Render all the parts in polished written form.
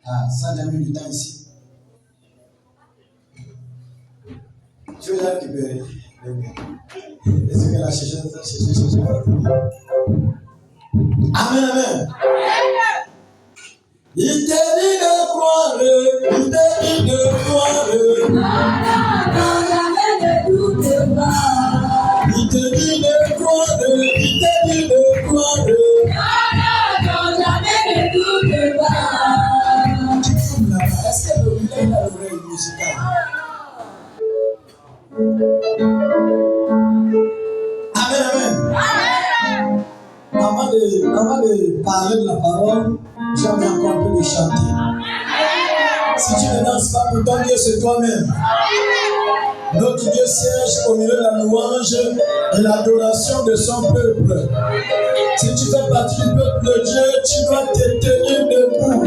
Ah, ça n'a mis du temps ici. Tu veux la récupérer. Est-ce qu'elle a cherché? Amen, amen. Il t'a dit de croire, il t'a dit de croire. Non, jamais ne doute pas. Il t'a dit de croire, il t'a dit de croire. Non, jamais ne doute pas. Est-ce que le village a l'oreille musicale? Amen, amen. Avant de parler de la parole, j'ai envie encore un peu de chanter. Si tu ne danses pas pour ton Dieu, c'est toi-même. Notre Dieu siège au milieu de la louange et l'adoration de son peuple. Si tu fais partie du peuple de Dieu, tu dois te tenir debout.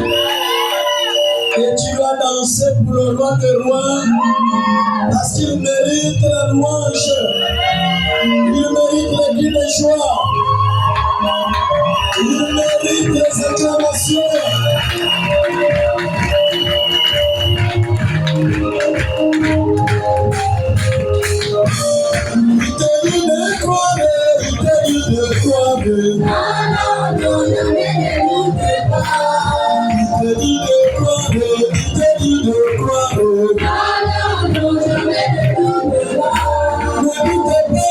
Et tu dois danser pour le roi des rois, parce qu'il mérite la louange. Il mérite les cris de joie. Il mérite les acclamations. Il te dit de croire, il te dit de croire. Non, jamais ne doute pas. Il te dit de croire, il te dit de croire. Non, jamais ne doute pas. Ne doutez pas,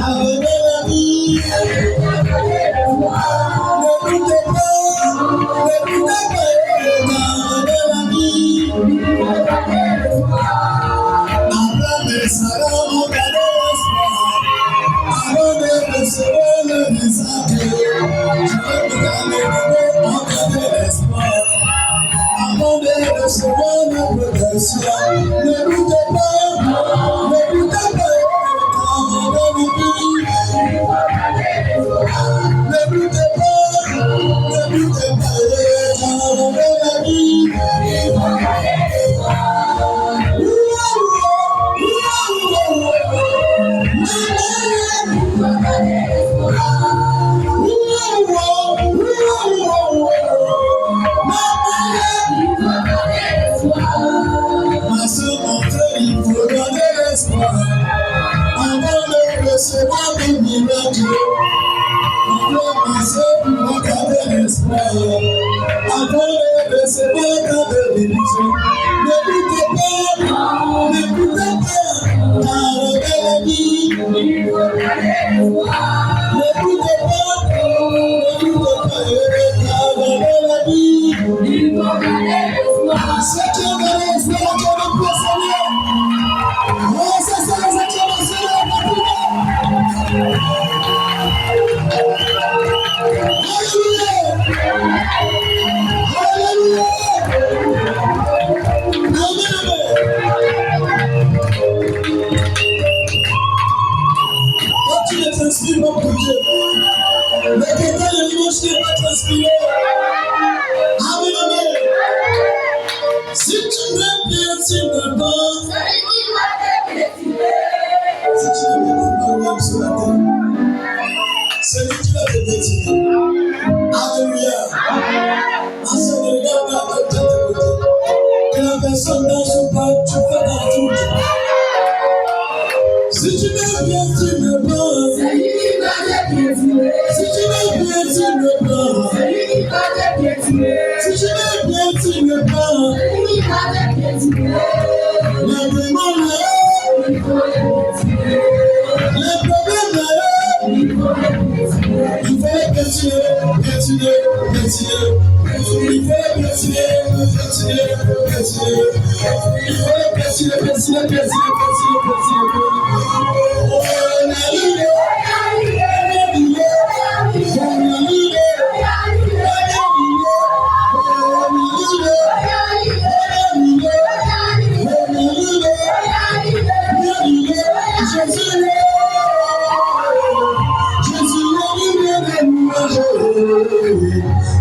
avec la vie. Ne doutez pas, avec la vie. Abraham et Sarah ont gardé l'espoir. Avant de recevoir le Isaac, je vais te garder ont gardé l'espoir. Avant de recevoir la protection, ne doutez pas, car dans la vie. Ne doutez pas, car dans la vie. Ma soeur, mon frère, il faut garder l'espoir. Avant de recevoir des miracles. Mon frère, ma soeur, il faut garder l'espoir. Avant de recevoir ta bénédiction. Ne doutez pas, car avec la vie. Ne doutez pas, car avec la vie. Ceux qui ont gardé l'espoir, qui ont le Seigneur. Oh, c'est ça les acclamations de la Alléluia. Alléluia. Amen, amen. Quand tu ne transpires pas pour Dieu, mais que quand le dimanche tu vas transpirer. Amen, amen. Si tu ne piétines pas, si tu ne piétines pas sur la terre, c'est lui qui va te piétiner. Alléluia. Ma soeur, ne regarde pas la tête de côté. Que la personne danse ou pas, tu fais dans tout. Si tu ne piétines pas, C'est lui qui va te piétiner. si tu ne piétines pas, C'est lui qui va te piétiner. si tu ne piétines pas, C'est lui qui va te piétiner. les démons là, Il faut les piétiner. les problèmes là, Il faut les piétiner. il faut les piétiner. Il faut les piétiner.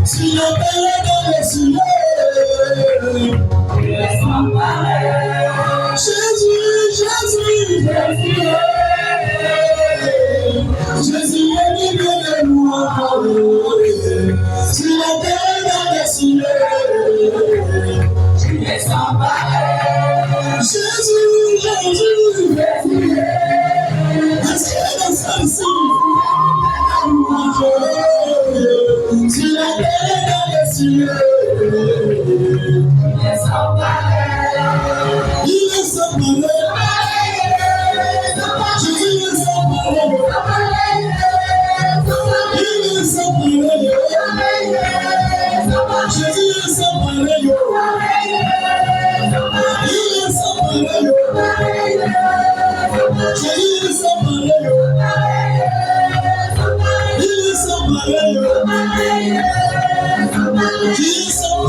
Si le Père est dans les cieux, Jésus, Jésus est libre de nous encore. Si le Père est dans Jésus, Jésus, est-ce qu'il est celle-ci? Tu l'appelles dans les cieux. Il est sans pareil. Jésus est sans pareil. Il est sans pareil. Jésus est sans pareil. Il est sans pareil. Jésus est sans pareil. Il est sans pareil. Il est sans pareil.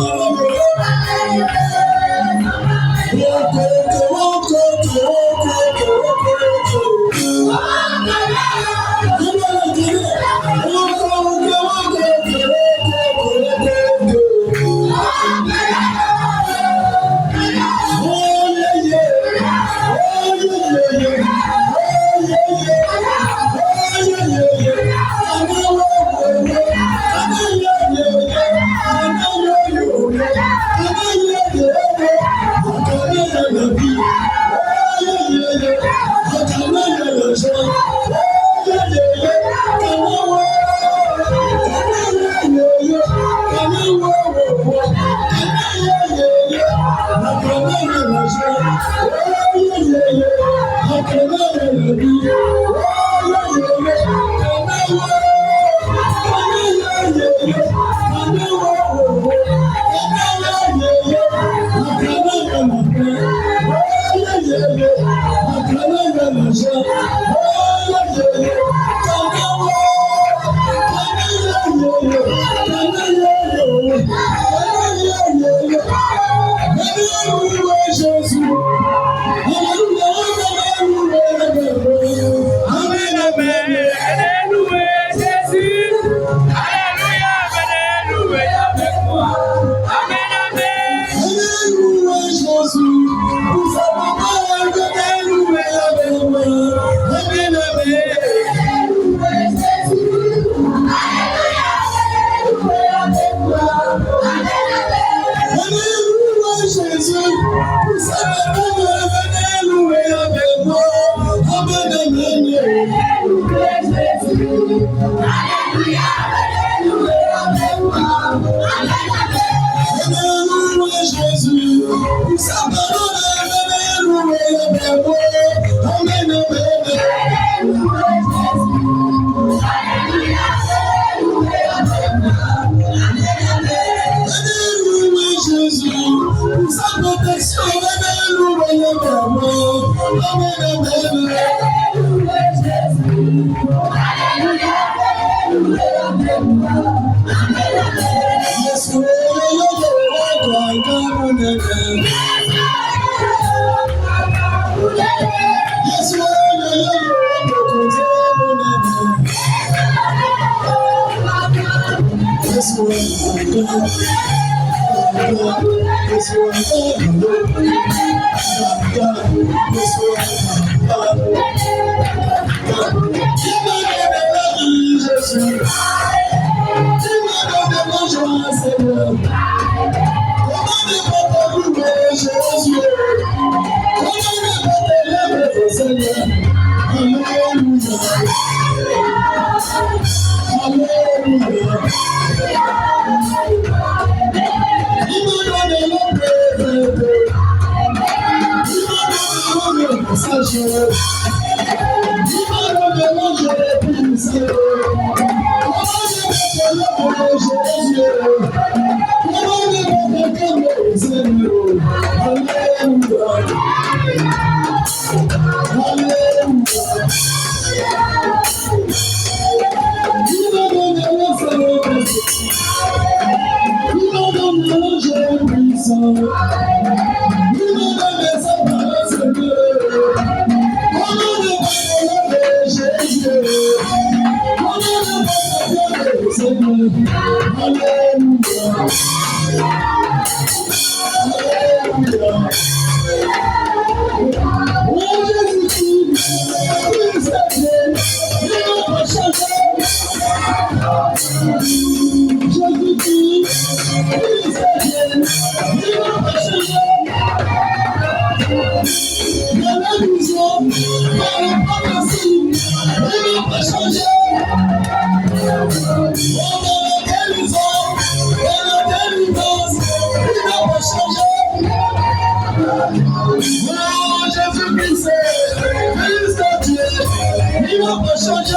changer.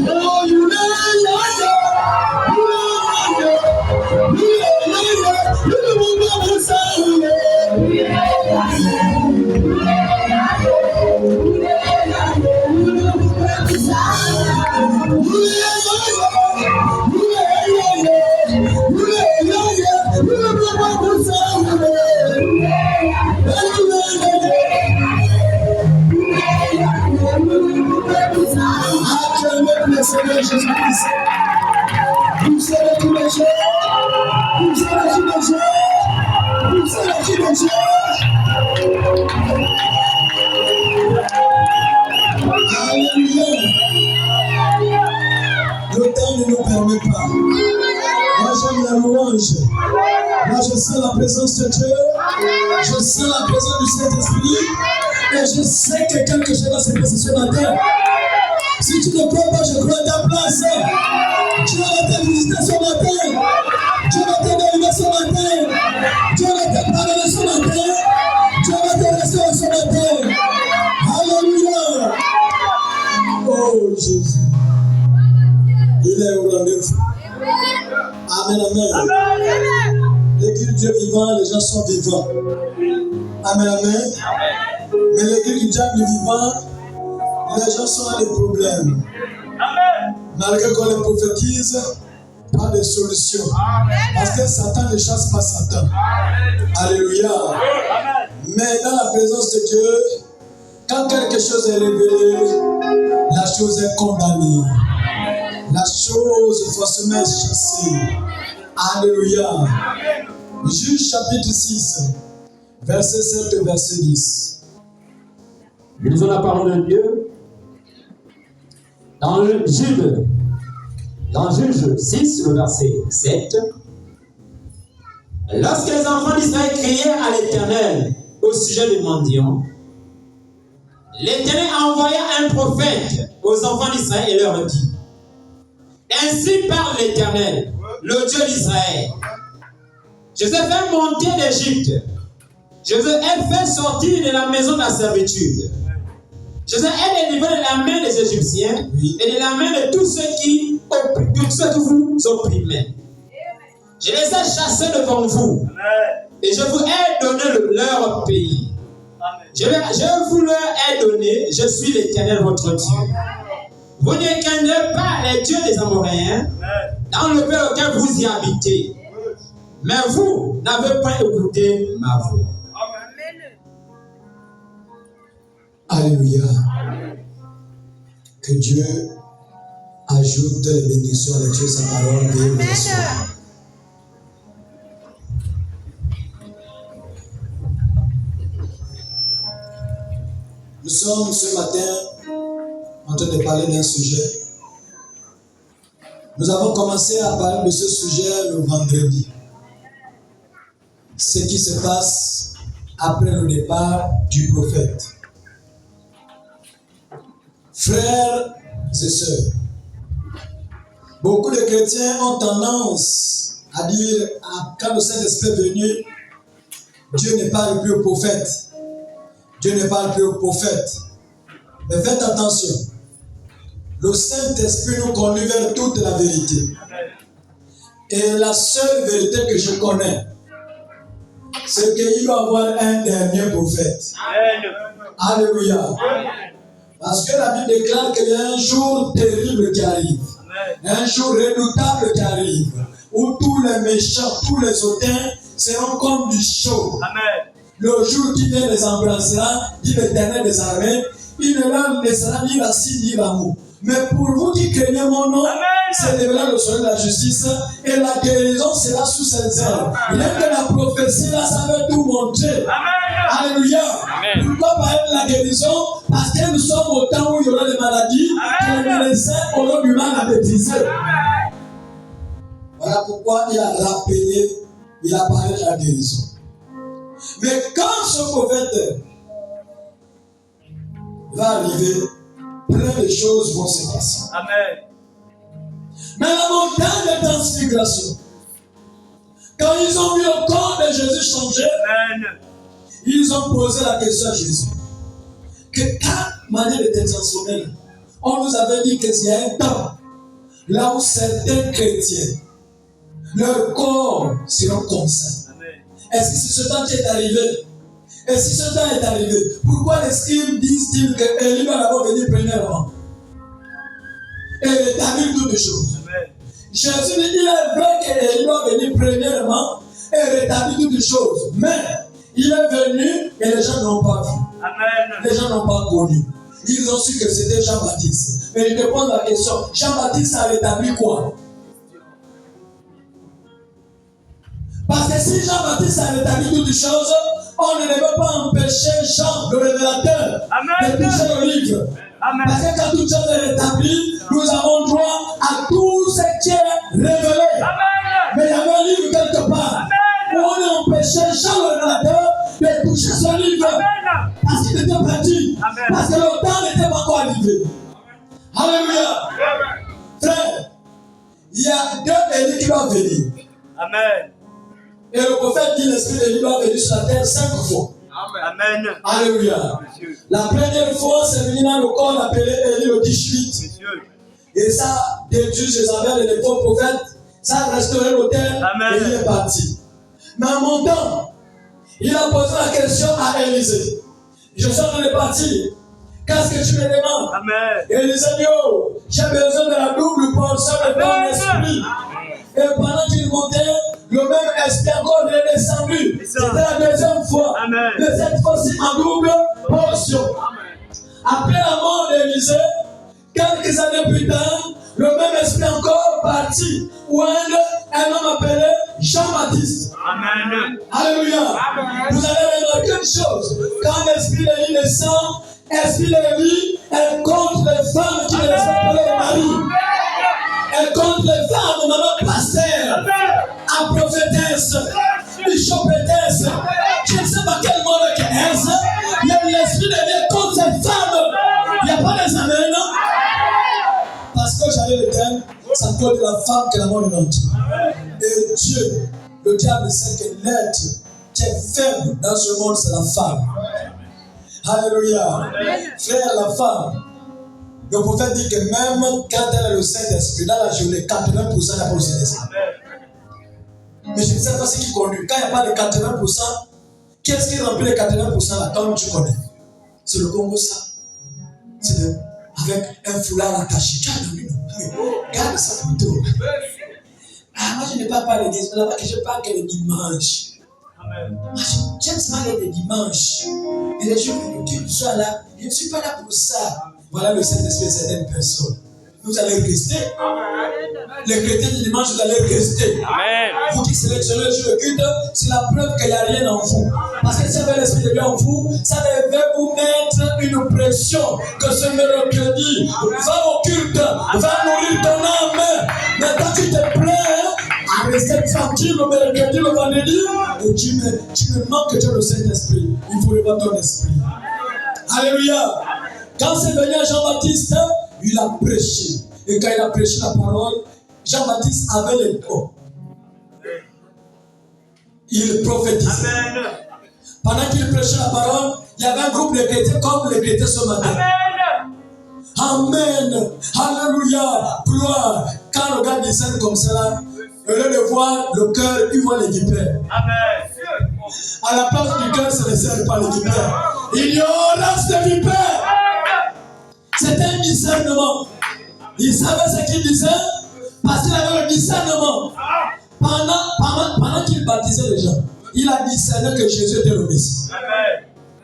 Oh, you Seigneur Jésus-Christ. Vous savez qui est Dieu. Vous savez qui est Dieu. Vous savez qui est Dieu. Alléluia. Le temps ne nous permet pas. Moi j'aime la louange. Moi je sens la présence de Dieu. Je sens la présence du Saint-Esprit. Et je sais que quelque chose va se passer ce matin. Si tu ne crois pas, je crois à ta place. Dieu va te visiter ce matin. Dieu va te délivrer ce matin. Dieu va te pardonner ce matin. Dieu va te restaurer ce matin. Alléluia. Oh Jésus. Il est au rendez-vous. Amen, amen. L'église Dieu vivant, les gens sont vivants. Amen, amen. Mais l'église du diable vivant, les gens sont dans des problèmes. Amen. Malgré qu'on les prophétise, pas de solution. Amen. Parce que Satan ne chasse pas Satan. Amen. Alléluia. Amen. Mais dans la présence de Dieu, quand quelque chose est révélé, la chose est condamnée. La chose forcément est chassée. Alléluia. Amen. Juge chapitre 6, verset 7 et verset 10. Nous lisons la parole de Dieu. Dans Juge 6, le verset 7, lorsque les enfants d'Israël criaient à l'Éternel au sujet des mendiants, l'Éternel envoya un prophète aux enfants d'Israël et leur dit: ainsi parle l'Éternel, le Dieu d'Israël. Je vous ai fait monter d'Égypte, je vous ai fait sortir de la maison de la servitude. Je vous ai délivré de la main des Égyptiens et de la main de tous ceux qui vous opprimaient. Je les ai chassés devant vous et je vous ai donné leur pays. Je vous leur ai donné, je suis l'Éternel votre Dieu. Vous ne craignez pas les dieux des Amoréens dans le pays auquel vous y habitez. Mais vous n'avez pas écouté ma voix. Alléluia. Que Dieu ajoute les bénédictions à l'étude de sa parole. Nous sommes ce matin en train de parler d'un sujet. Nous avons commencé à parler de ce sujet le vendredi. Ce qui se passe après le départ du prophète. Frères et sœurs, beaucoup de chrétiens ont tendance à dire, quand le Saint-Esprit est venu, Dieu ne parle plus au prophète. Dieu ne parle plus au prophète. Mais faites attention. Le Saint-Esprit nous conduit vers toute la vérité. Et la seule vérité que je connais, c'est qu'il doit y avoir un dernier prophète. Alléluia. Parce que la Bible déclare qu'il y a un jour terrible qui arrive. Un jour redoutable qui arrive. Où tous les méchants, tous les hautains seront comme du chaud. Le jour qui vient les embrassera, dit l'Éternel des armées, il ne leur laissera ni la scie ni l'amour. Mais pour vous qui craignez mon nom, c'est révélé le soleil de la justice et la guérison sera sous ses ailes. Rien que la prophétie là, ça veut tout montrer. Alléluia. Pourquoi parler de la guérison? Parce que nous sommes au temps où il y aura des maladies que les médecins auront du mal à maîtriser. Voilà pourquoi il a rappelé, il a parlé de la guérison. Mais quand ce prophète va arriver, plein de choses vont se passer. Amen. Mais la montagne de transfiguration, quand ils ont vu le corps de Jésus changer, ils ont posé la question à Jésus. Que quand manière de te transformer. On nous avait dit qu'il y a un temps là où certains chrétiens, leur corps sera comme ça. Est-ce que si ce temps est arrivé? Et si ce temps est arrivé, pourquoi les scribes disent-ils que Élie va d'abord venir premièrement et rétablir toutes les choses? Jésus dit, il est vrai qu'Élie va venir premièrement et rétablir toutes les choses. Mais il est venu et les gens n'ont pas vu. Amen. Les gens n'ont pas connu. Ils ont su que c'était Jean-Baptiste. Mais ils te posent la question, Jean-Baptiste a rétabli quoi? Parce que si Jean-Baptiste a rétabli toutes les choses, on ne devait pas empêcher Jean, le révélateur, de toucher le livre. Amen. Parce que quand toute chose est rétablie, nous avons droit à tout ce qui est révélé. Amen. Mais il y avait un livre quelque part. Amen. Où on a empêché Jean, le révélateur, de toucher ce livre. Amen. Parce qu'il était perdu. Amen. Parce que le temps n'était pas encore arrivé. Alléluia. Frère, il y a deux Élie qui doivent venir. Amen. Et le prophète dit l'esprit d'Élie doit venir sur la terre 5 fois. Amen. Alléluia. La première fois, c'est venu dans le corps appelé Élie le Tishbite. Et ça, détruit Jézabel et les faux prophètes. Ça a restauré l'autel et il est parti. Mais en montant, il a posé la question à Élisée. Je suis en train de partir. Qu'est-ce que tu me demandes? Amen. Élisée dit, oh, j'ai besoin de la double portion de ton esprit. Et pendant qu'il montait, le même esprit encore est descendu. C'était la deuxième fois. Amen. Mais cette fois-ci en double portion. Après la mort d'Élisée, quelques années plus tard, le même esprit encore parti. Où un homme appelé Jean-Baptiste. Amen. Alléluia. Amen. Vous allez remarquer une chose. Quand l'esprit d'Élie descend, l'esprit d'Élie est contre les femmes qui ne respectent pas leur mari. Elle contre les femmes, maman pasteur, à prophétesse, bichopétesse, je ne sais pas quel mot est ce, mais l'esprit de Dieu contre ces femmes. Il n'y a pas des amens, non? Parce que j'avais le thème, ça cause de la femme que la mort est notre. Et Dieu, le diable sait que l'être qui est faible dans ce monde, c'est la femme. Alléluia. Frère, la femme. Le prophète dit que même quand elle a le Saint-Esprit, dans la journée, 80% n'a pas le Saint-Esprit. Mais je ne sais pas ce qui conduit. Quand il n'y a pas de 80%, qu'est-ce qui remplit les 80% là, comme tu connais? C'est le Congo, ça. C'est avec un foulard attaché. Garde ça plutôt. Ah, moi, je ne parle pas l'église. Là-bas, je parle que le dimanche. J'aime ça aller le dimanche. Et les jours où tu sois là, je ne suis pas là pour ça. Voilà le Saint-Esprit de certaines personnes. Vous allez rester. Les chrétiens du dimanche, vous allez rester. Amen. Vous qui sélectionnez le jour de culte, c'est la preuve qu'il n'y a rien en vous. Parce que si vous avez l'Esprit de Dieu en vous, ça devait vous mettre une pression que ce mercredi, va au culte, va nourrir ton âme. Maintenant tu te plains à rester tranquille le mercredi, le vendredi, et tu me manques de le Saint-Esprit. Il faut revoir ton esprit. Alléluia. Quand c'est venu à Jean-Baptiste, il a prêché. Et quand il a prêché la parole, Jean-Baptiste avait les corps. Il prophétisait. Amen. Pendant qu'il prêchait la parole, il y avait un groupe de chrétiens comme les chrétiens ce matin. Amen. Amen. Alléluia. Gloire. Quand le gars discerne comme cela, au lieu de voir le cœur, il voit les guipères. Amen. À la place du cœur, c'est le cerf, pas les guipères. Ignorance des vipères. C'était un discernement. Il savait ce qu'il disait parce qu'il avait le discernement. Pendant qu'il baptisait les gens, il a discerné que Jésus était le Messie.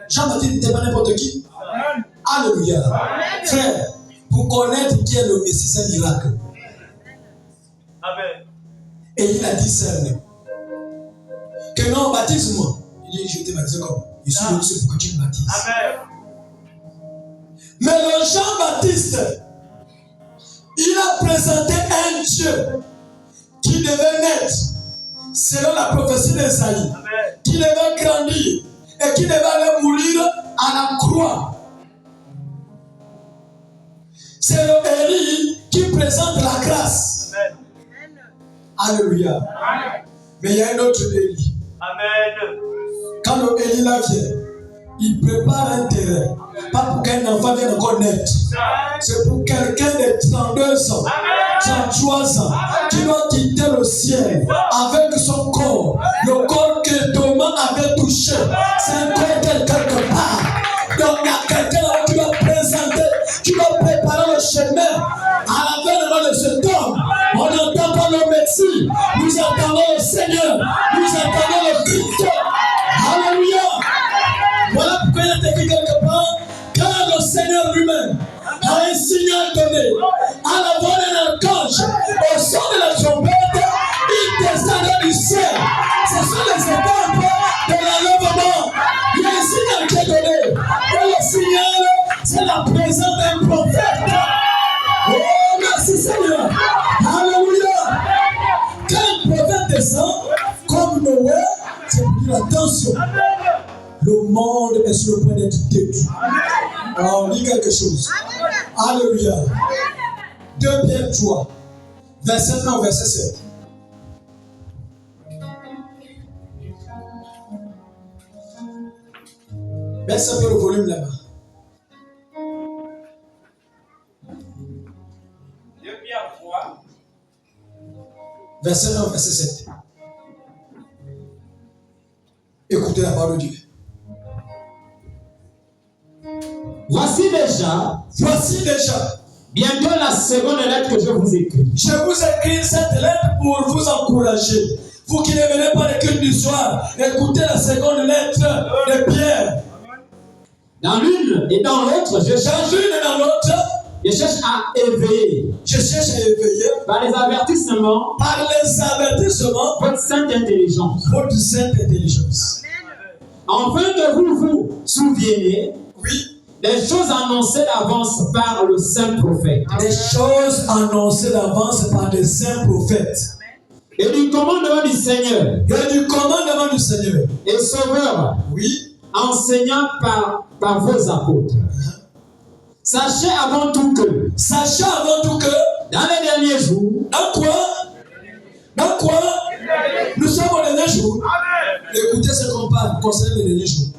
Jean-Baptiste n'était pas n'importe qui. Amen. Alléluia. Amen. Frère, pour connaître qui est le Messie, c'est un miracle. Amen. Et il a discerné que non, baptise-moi. Il dit, je t'ai baptisé comme je suis venu pour que tu me baptises. Amen. Mais le Jean-Baptiste, il a présenté un Dieu qui devait naître selon la prophétie d'Esaïe, qui devait grandir et qui devait aller mourir à la croix. C'est le Élie qui présente la grâce. Amen. Alléluia. Amen. Mais il y a un autre Élie. Amen. Quand le Élie là vient, Il prépare un terrain. Pas pour qu'un enfant vienne encore naître. C'est pour quelqu'un de 32 ans, 33 ans, qui doit quitter le ciel avec son corps. Le corps que Thomas avait touché. C'est un corps quelque part. Donc il y a quelqu'un là qui va présenter, qui va préparer le chemin à la fin de cet homme. On n'entend pas nos médecins. Nous attendons le Seigneur. Nous attendons le Christ. Alléluia. Voilà pourquoi il est écrit quelque part, quand le Seigneur lui-même a un signal donné à la voix d'un archange, au son de la trompette, il descendait du ciel. Ce sont les étapes de l'enlèvement. Il y a un signal qui est donné. Et le signal, c'est la présence d'un prophète. Oh, merci Seigneur. Alléluia. Quand un prophète descend, comme Noé, c'est pour dire attention. Le monde est sur le point d'être détruit. On lit quelque chose. Alléluia. 2 Pierre 3, verset 1 au verset 7. Baisse un peu le volume là-bas. 2 Pierre 3, verset 1 au verset 7. Écoutez la parole de Dieu. Voici déjà bientôt la seconde lettre que je vous écris. Je vous écris cette lettre pour vous encourager. Vous qui ne venez pas le culte du soir, écoutez la seconde lettre de Pierre. Dans l'une et dans l'autre, je cherche à éveiller. Par les avertissements. Votre sainte intelligence. Afin que vous vous souveniez. Oui. Des choses annoncées d'avance par le saint prophète. Des choses annoncées d'avance par des saints prophètes. Et du commandement du Seigneur. Et sauveur. Oui. Enseignant par vos apôtres. Sachez avant tout que. Dans les derniers jours. Dans quoi? Nous sommes aux derniers jours. Écoutez ce qu'on parle concernant les derniers jours.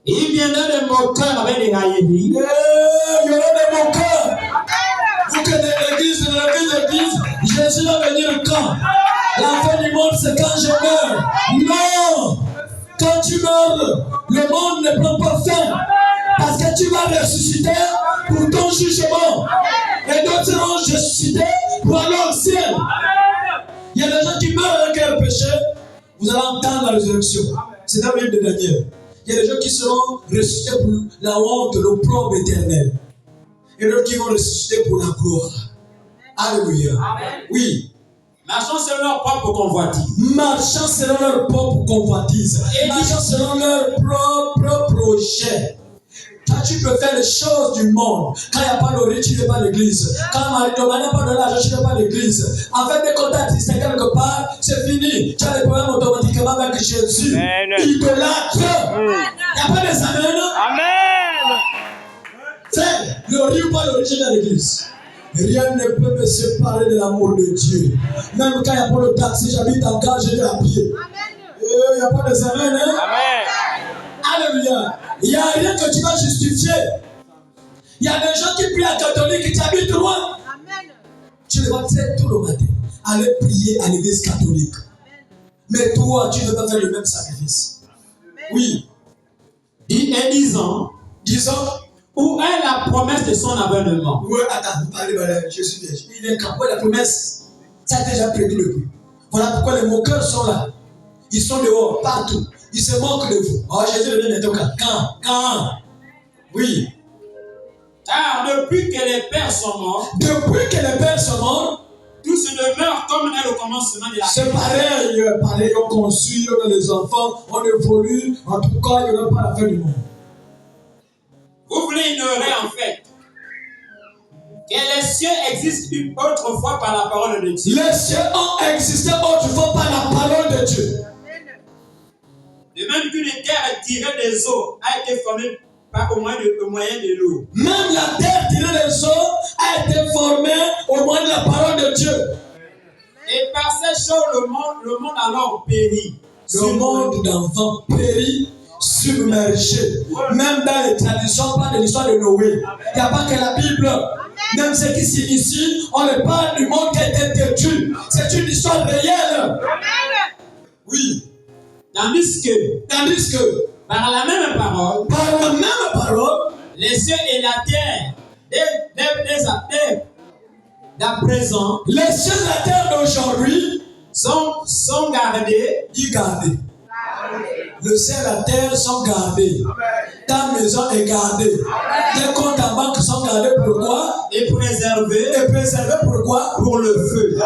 Il viendra des moqueurs avec des railleries. Il y aura des moqueurs. Vous connaissez l'église. Jésus va venir quand? La fin du monde, c'est quand je meurs. Non! Quand tu meurs, le monde ne prend pas fin. Parce que tu vas ressusciter pour ton jugement. Et d'autres seront ressuscités pour aller au ciel. Il y a des gens qui meurent avec leur péché. Vous allez entendre la résurrection. C'est dans le livre de Daniel. Il y a des gens qui seront ressuscités pour la honte, l'opprobre éternel. Et d'autres qui vont ressusciter pour la gloire. Alléluia. Amen. Oui. Marchant selon leur propre convoitise. Marchant selon leur propre convoitise. Marchant selon leur propre projet. Toi, tu peux faire les choses du monde. Quand il n'y a pas de riz, tu n'es pas à l'église. Quand Marie-Thomas n'a pas de l'argent, tu n'es pas à l'église. Avec des contacts, c'est quelque part, c'est fini. Tu as des problèmes automatiquement avec Jésus. Idolâtre. Il n'y a pas des amens. Amen. C'est le riz ou pas le riz, tu es à l'église. Rien ne peut me séparer de l'amour de Dieu. Même quand il n'y a pas de taxi, j'habite en gare, je vais à pied. Il n'y a pas des amens. Amen. Alléluia. Il n'y a rien que tu vas justifier. Il y a des gens qui prient à catholique qui habitent loin. Amen. Tu les vois très tôt le matin. Aller prier à l'église catholique. Mais toi, tu ne veux pas faire le même sacrifice. Oui. Et disant. Où est la promesse de son avènement? Oui, attends, vous parlez de Jésus. Il est capable de la promesse. Ça a déjà prévu depuis. Voilà pourquoi les moqueurs sont là. Ils sont dehors, partout. Ils se moquent de vous. Oh, Jésus revient bientôt quand? Oui. Car depuis que les pères sont morts, tout se demeure comme est le commencement de la c'est pareil, on conçut, on a les enfants, on évolue. En tout cas, il n'y aura pas la fin du monde. Vous voulez ignorer en fait que les cieux existent autrefois par la parole de Dieu. Les cieux ont existé autrefois par la parole de Dieu. De même qu'une terre tirée des eaux a été formée au moyen de l'eau. Même la terre tirée des eaux a été formée au moyen de la parole de Dieu. Et par ces choses, le monde alors périt. Le monde d'enfant périt submergés. Même dans les traditions, pas de l'histoire de Noé. Il n'y a pas que la Bible. Même ceux qui s'initient, on ne parle du monde qui a été détruit. C'est une histoire réelle. Oui. Tandis que par la même parole, les cieux et la terre, d'à présent, les cieux et la terre d'aujourd'hui sont gardés. Le ciel et la terre sont gardés. Ta maison est gardée. Tes comptes en banque sont gardés. Pourquoi? Et préservés. Et préservés pourquoi? Pour le feu.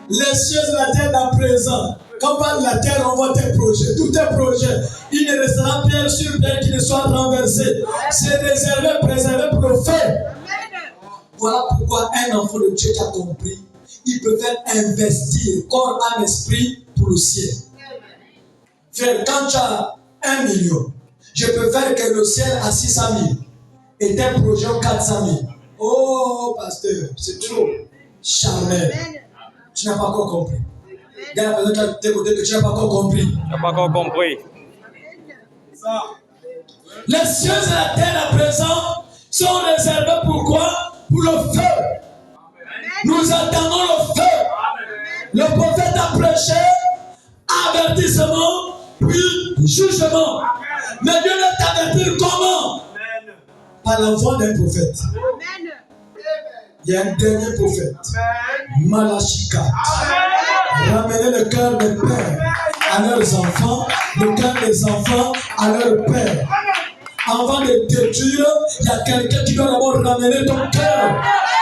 Les cieux et la terre d'à présent. Quand on parle de la terre, on voit tes projets. Tous tes projets. Il ne restera pierre sur pierre qui ne soit renversé. C'est réservé, préservé pour le feu. Voilà pourquoi un enfant de Dieu qui a compris, il peut faire investir corps, âme, esprit pour le ciel. Frère, quand tu as 1 million, je peux faire que le ciel a 600 000 et tes projets ont 400 000. Oh, pasteur, c'est trop charnel. Tu n'as pas encore compris. Il y a la personne qui a tes côtés que tu n'as pas encore compris. Tu n'as pas encore compris. Les cieux et la terre à présent sont réservés pourquoi? Pour le feu. Nous attendons le feu. Le prophète a prêché avertissement, puis jugement. Mais Dieu doit t'avertir comment? Par la voix d'un prophète. Il y a un dernier prophète, Malachie 4. Ramenez le cœur des pères à leurs enfants, le cœur des enfants à leurs pères. Avant de détruire, il y a quelqu'un qui doit d'abord ramener ton cœur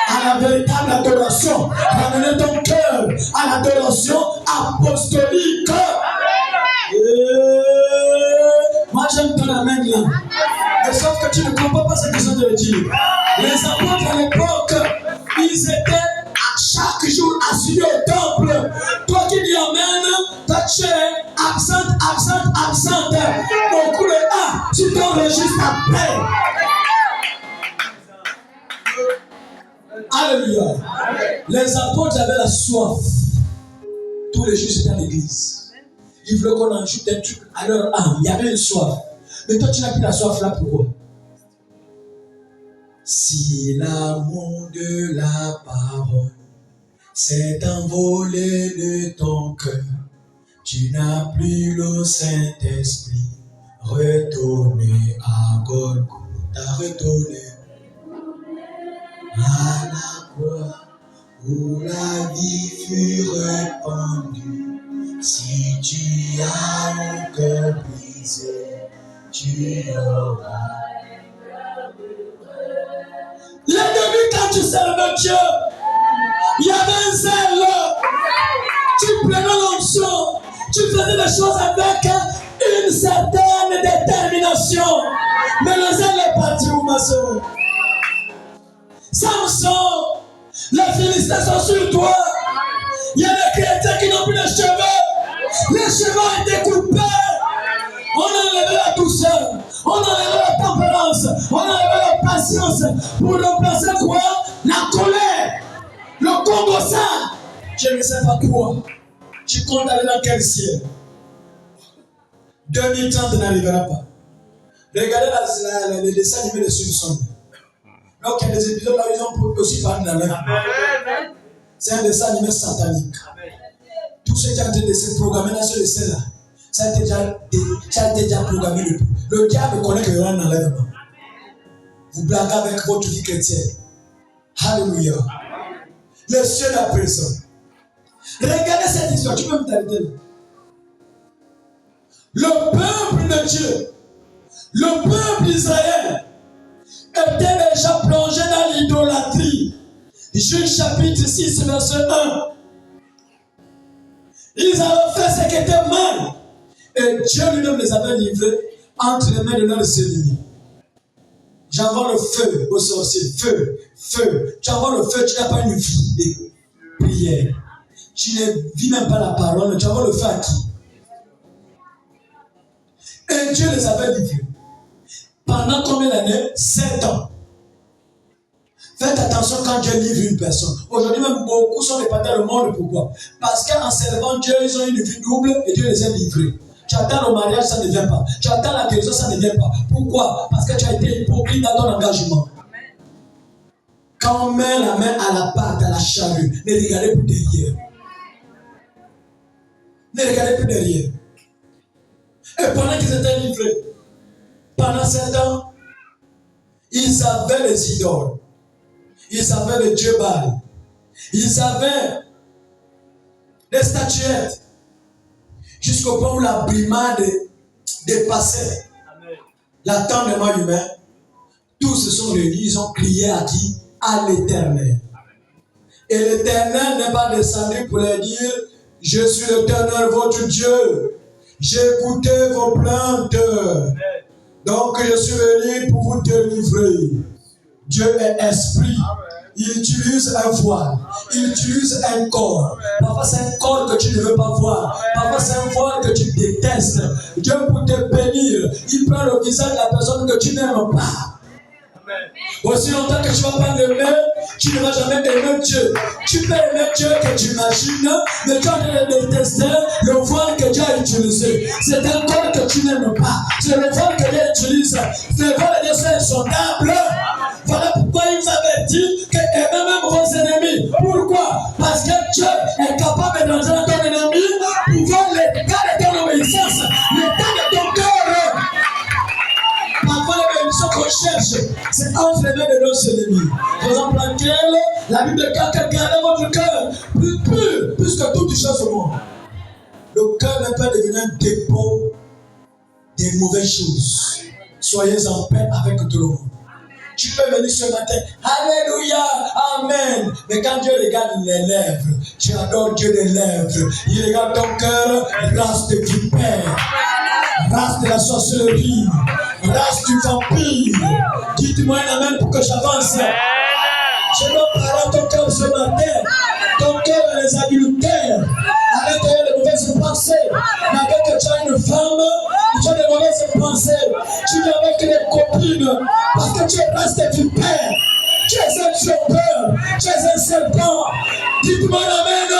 à la véritable adoration. Ramener ton cœur à l'adoration apostolique. Moi j'aime ton amen là. Mais sauf que tu ne comprends pas ce que je viens de dire. Les apôtres à l'époque, ils étaient à chaque jour assis au temple. Toi qui dis amen, toi tu es absente. Au coup de A, tu t'enregistres après. Alléluia. Les apôtres avaient la soif. Tous les jours c'était à l'église. Ils voulaient qu'on ajoute des trucs à leur âme. Il y avait une soif. Mais toi tu n'as plus la soif là, pourquoi? Si l'amour de la parole s'est envolé de ton cœur, tu n'as plus le Saint-Esprit. Retournez à Golgotha, retournez à la croix où la vie fut répandue. Si tu as un cœur brisé, tu auras. Le début, quand tu servais Dieu, il y avait un zèle. Tu prenais l'onction. Tu faisais des choses avec une certaine détermination. Mais le zèle est parti où, ma soeur? Samson, les Philistins sont sur toi. Il y a des chrétiens qui n'ont plus de cheveux. Les cheveux ont été coupés. On a enlevé la douceur. On a enlevé la tempérance. On a enlevé la patience. Pour remplacer quoi? La colère. Le congossat. Je ne sais pas quoi. Tu comptes aller dans quel ciel? 2030 n'arrivera pas. Regardez les dessins animés de Simpson. Donc il y a des épisodes là où ils ont aussi parlé dans l'air. C'est un dessin animé satanique. Tout ce qui a été programmé dans ce dessin-là, ça a été déjà programmé. Le diable connaît qu'il y aura un enlèvement. Vous blaguez avec votre vie chrétienne. Alléluia. Le ciel à présent. Regardez cette histoire. Tu peux me t'arrêter là. Le peuple de Dieu, le peuple d'Israël, était déjà plongé dans l'idolâtrie. Juge chapitre 6, verset 1. Ils avaient fait ce qui était mal. Et Dieu lui-même les avait livrés entre les mains de leurs ennemis. J'envoie le feu aux sorciers. Feu, feu. Tu envoies le feu, tu n'as pas une vie de prière. Tu ne vis même pas la parole. Tu envoies le feu à qui? Et Dieu les avait livrés. Pendant combien d'années? 7 ans. Faites attention quand Dieu livre une personne. Aujourd'hui même, beaucoup sont répartis dans le monde. Pourquoi? Parce qu'en servant Dieu, ils ont une vie double et Dieu les a livrés. Tu attends le mariage, ça ne vient pas. Tu attends la guérison, ça ne vient pas. Pourquoi? Parce que tu as été hypocrite dans ton engagement. Quand on met la main à la pâte, à la charrue, ne regardez plus derrière. Ne regardez plus derrière. Et pendant qu'ils étaient livrés, pendant 7 ans, ils avaient les idoles. Ils avaient le Dieu Baal. Ils avaient les statuettes. Jusqu'au point où la brimade dépassait l'attendement humain. Tous se sont réunis, ils ont crié à qui? À l'Éternel. Et l'Éternel n'est pas descendu pour leur dire: je suis l'Éternel votre Dieu. J'ai écouté vos plaintes. Donc je suis venu pour vous délivrer. Dieu est esprit. Il utilise un voile. Il utilise un corps. Parfois c'est un corps que tu ne veux pas voir. Parfois c'est un voile que tu détestes. Dieu pour te bénir, il prend le visage de la personne que tu n'aimes pas. Aussi longtemps que tu ne vas pas l'aimer, tu ne vas jamais aimer Dieu. Tu peux aimer Dieu que tu imagines, mais tu as détesté le voile que Dieu a utilisé. C'est un corps que tu n'aimes pas. C'est le voile que Dieu utilise. Le voile de Dieu est insondable. Voilà pourquoi il vous avertit que aimez même vos ennemis. Pourquoi? Parce que Dieu est capable d'entrer dans ton ennemi pour voir l'état de ton obéissance, l'état de ton cœur. Parfois, les bénédictions qu'on cherche, c'est entre les mains de nos ennemis. Par exemple, laquelle la Bible de quelqu'un gardez votre cœur plus pur, plus que toutes les choses au monde. Le cœur n'est pas devenu un dépôt des mauvaises choses. Soyez en paix avec tout le monde. Tu peux venir ce matin, Alléluia, Amen. Mais quand Dieu regarde les lèvres, tu adores Dieu des lèvres. Il regarde ton cœur, race de vipère, race de la sorcellerie, race du vampire. Dites-moi un Amen pour que j'avance. Je veux parler à ton cœur ce matin. Ton cœur est les adultères. À l'intérieur des mauvaises pensées. Mais avec tu as une femme, tu as des mauvaises pensées. Tu es avec les copines. Parce que tu es resté du père. Tu es un trompeur. Tu es un serpent. Dites-moi Amen.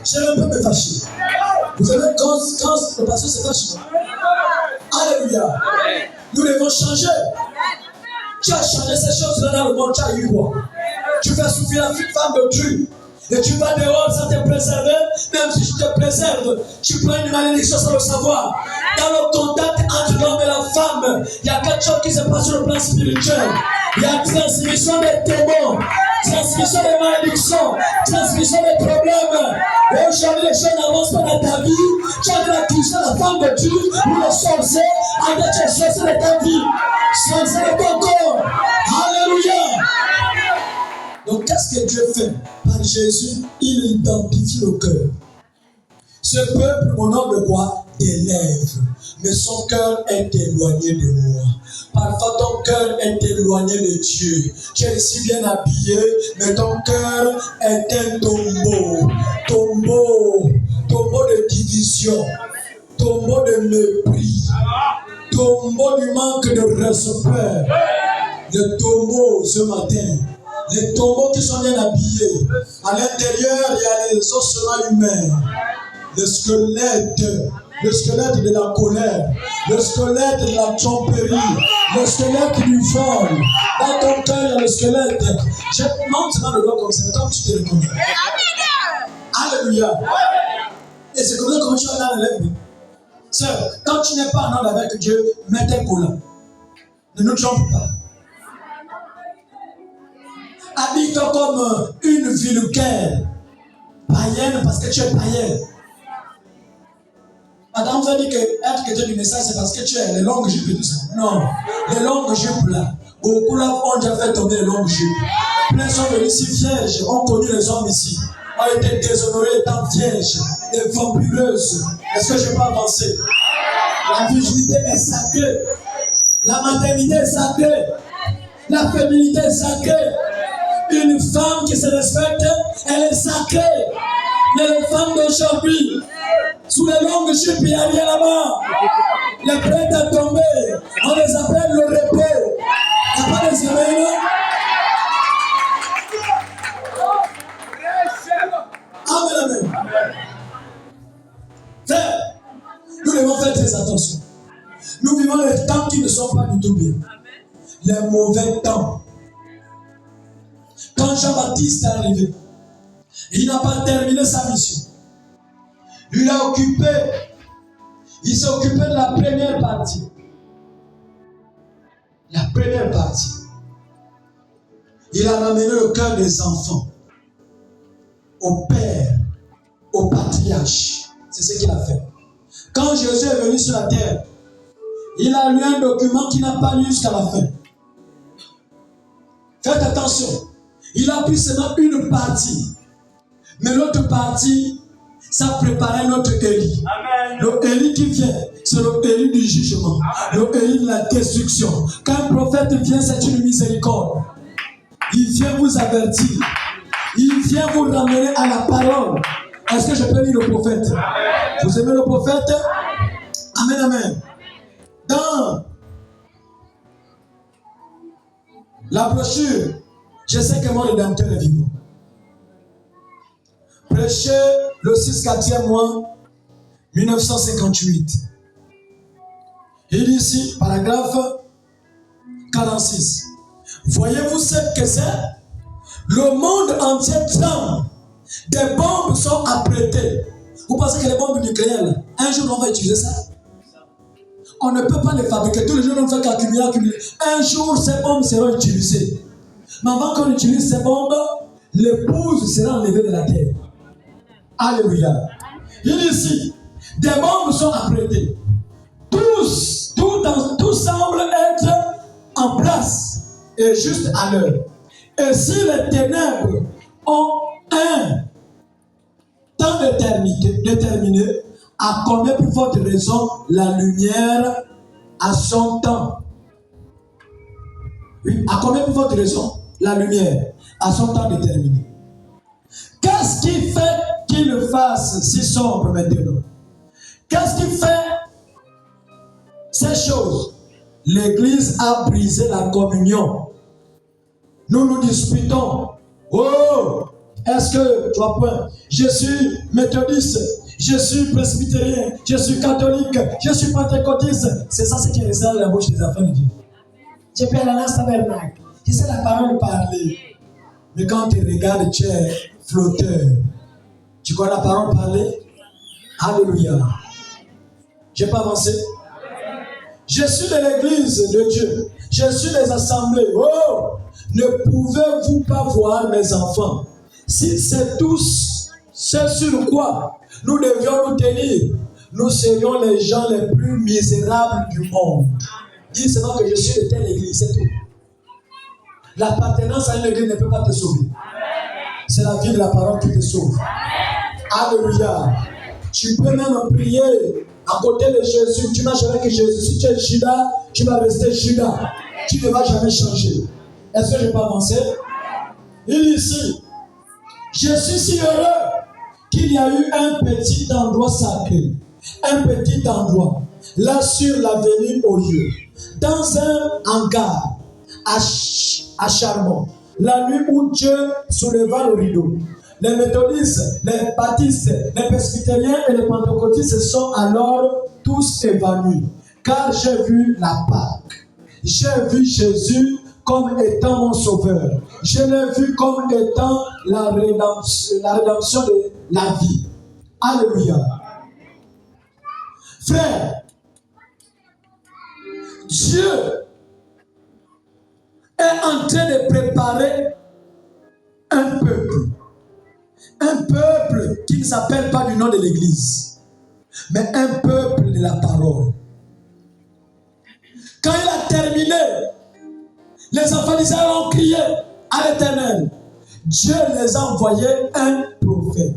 Je vais un peu me fâcher. Vous savez, quand le pasteur se fâche, Alléluia. Nous devons changer. Tu as changé ces choses-là dans le monde, tu as eu quoi? Tu fais souffrir la femme d'autrui. Et tu vas dehors sans te préserver, même si tu te préserves, tu prends une malédiction sans le savoir. Dans le contact entre l'homme et la femme, il y a quelque chose qui se passe sur le plan spirituel. Il y a transmission des démons, transmission des malédictions, transmission des problèmes. Et aujourd'hui, les choses n'avancent pas dans ta vie. Tu as de l'accuser la femme de Dieu ou le sorcier avec les choses de ta vie. Sorcier de ton corps. Alléluia. Donc, qu'est-ce que Dieu fait? Par Jésus, il identifie le cœur. Ce peuple m'honore de quoi? Des lèvres. Mais son cœur est éloigné de moi. Parfois, ton cœur est éloigné de Dieu. Tu es si bien habillé, mais ton cœur est un tombeau. Tombeau de division. Tombeau de mépris. Tombeau du manque de respect. Le tombeau ce matin. Les tombeaux qui sont bien habillés. À l'intérieur, il y a les ossements humains. Le squelette de la colère. Le squelette de la tromperie. Le squelette du vol. Dans ton cœur, il y a le squelette. Je monte dans le doigt comme ça, comme tu te reconnais. Alléluia. Et c'est comme ça que tu vas dans la lèvre. Sœur, quand tu n'es pas en ordre avec Dieu, mets tes collants. Ne nous trompe pas. Habille-toi comme une vulgaire païenne parce que tu es païenne. Madame vous a dit que être chrétien du message, c'est parce que tu as les longues jupes et tout ça. Non, les longues jupes là. Beaucoup là ont déjà fait tomber les longues jupes. Plein sont venus ici vierges, ont connu les hommes ici. Ont été déshonorés étant vierges et vampireuses. Est-ce que je peux avancer? La virginité est sacrée. La maternité est sacrée. La féminité est sacrée. Une femme qui se respecte, elle est sacrée. Mais les femmes d'aujourd'hui, sous les longues jupes, il n'y a rien là-bas. Les prêtres à tomber, on les appelle le repos. plutôt bien. Les mauvais temps. Quand Jean-Baptiste est arrivé, il n'a pas terminé sa mission. Il s'est occupé de la première partie. La première partie. Il a ramené le cœur des enfants au Père, au patriarche. C'est ce qu'il a fait. Quand Jésus est venu sur la terre, il a lu un document qu'il n'a pas lu jusqu'à la fin. Faites attention. Il a pris seulement une partie. Mais l'autre partie, ça préparait notre Élie. Le Élie qui vient, c'est le Élie du jugement. Le Élie de la destruction. Quand un prophète vient, c'est une miséricorde. Il vient vous avertir. Il vient vous ramener à la parole. Est-ce que je peux lire le prophète? Vous aimez le prophète? Amen, amen. Dans la brochure, je sais que mon Rédempteur est vivant. Prêché le 6/4e mois 1958. Il dit ici, paragraphe 46. Voyez-vous ce que c'est? Le monde entier tremble. Des bombes sont apprêtées. Vous pensez que les bombes nucléaires, un jour on va utiliser ça? On ne peut pas les fabriquer. Tous les jours on fait qu'accumuler. Un jour ces bombes seront utilisées. Mais avant qu'on utilise ces bombes, l'épouse sera enlevée de la terre. Alléluia. Il dit ici, des bombes sont apprêtées. Tout semble être en place et juste à l'heure. Et si les ténèbres ont un temps déterminé, à combien plus forte raison la lumière a son temps? Oui, à combien plus forte raison la lumière a son temps déterminé? Qu'est-ce qui fait qu'il le fasse si sombre maintenant? Qu'est-ce qui fait ces choses? L'Église a brisé la communion. Nous nous disputons. Oh, est-ce que, tu vois point, je suis méthodiste, je suis presbytérien, je suis catholique, je suis pentecôtiste. C'est ça ce qui ressort de la bouche des enfants de Dieu. Je peux aller dans ce tabernacle. Je sais la parole parler. Mais quand tu regardes, tu es flotteur. Tu crois la parole parler? Alléluia. Je n'ai pas avancé. Je suis de l'église de Dieu. Je suis des assemblées. Oh! Ne pouvez-vous pas voir mes enfants? Si c'est tous ce sur quoi nous devions nous tenir, nous serions les gens les plus misérables du monde. Dis seulement que je suis de telle église, c'est tout. L'appartenance à une église ne peut pas te sauver. C'est la vie de la parole qui te sauve. Alléluia. Tu peux même prier à côté de Jésus. Tu n'as jamais que Jésus. Si tu es Judas, tu vas rester Judas. Tu ne vas jamais changer. Est-ce que je peux avancer? Il dit ici, je suis si heureux qu'il y a eu un petit endroit sacré. Un petit endroit. Là sur l'avenue au lieu. Dans un hangar à charbon. La nuit où Dieu souleva le rideau. Les méthodistes, les baptistes, les presbytériens et les pentecôtistes sont alors tous évanouis. Car j'ai vu la Pâque. J'ai vu Jésus comme étant mon sauveur. Je l'ai vu comme étant la rédemption de la vie. Alléluia. Frère, Dieu est en train de préparer un peuple. Un peuple qui ne s'appelle pas du nom de l'Église, mais un peuple de la parole. Quand il a terminé, les enfants d'Israël ont crié à l'Éternel. Dieu les a envoyé un prophète.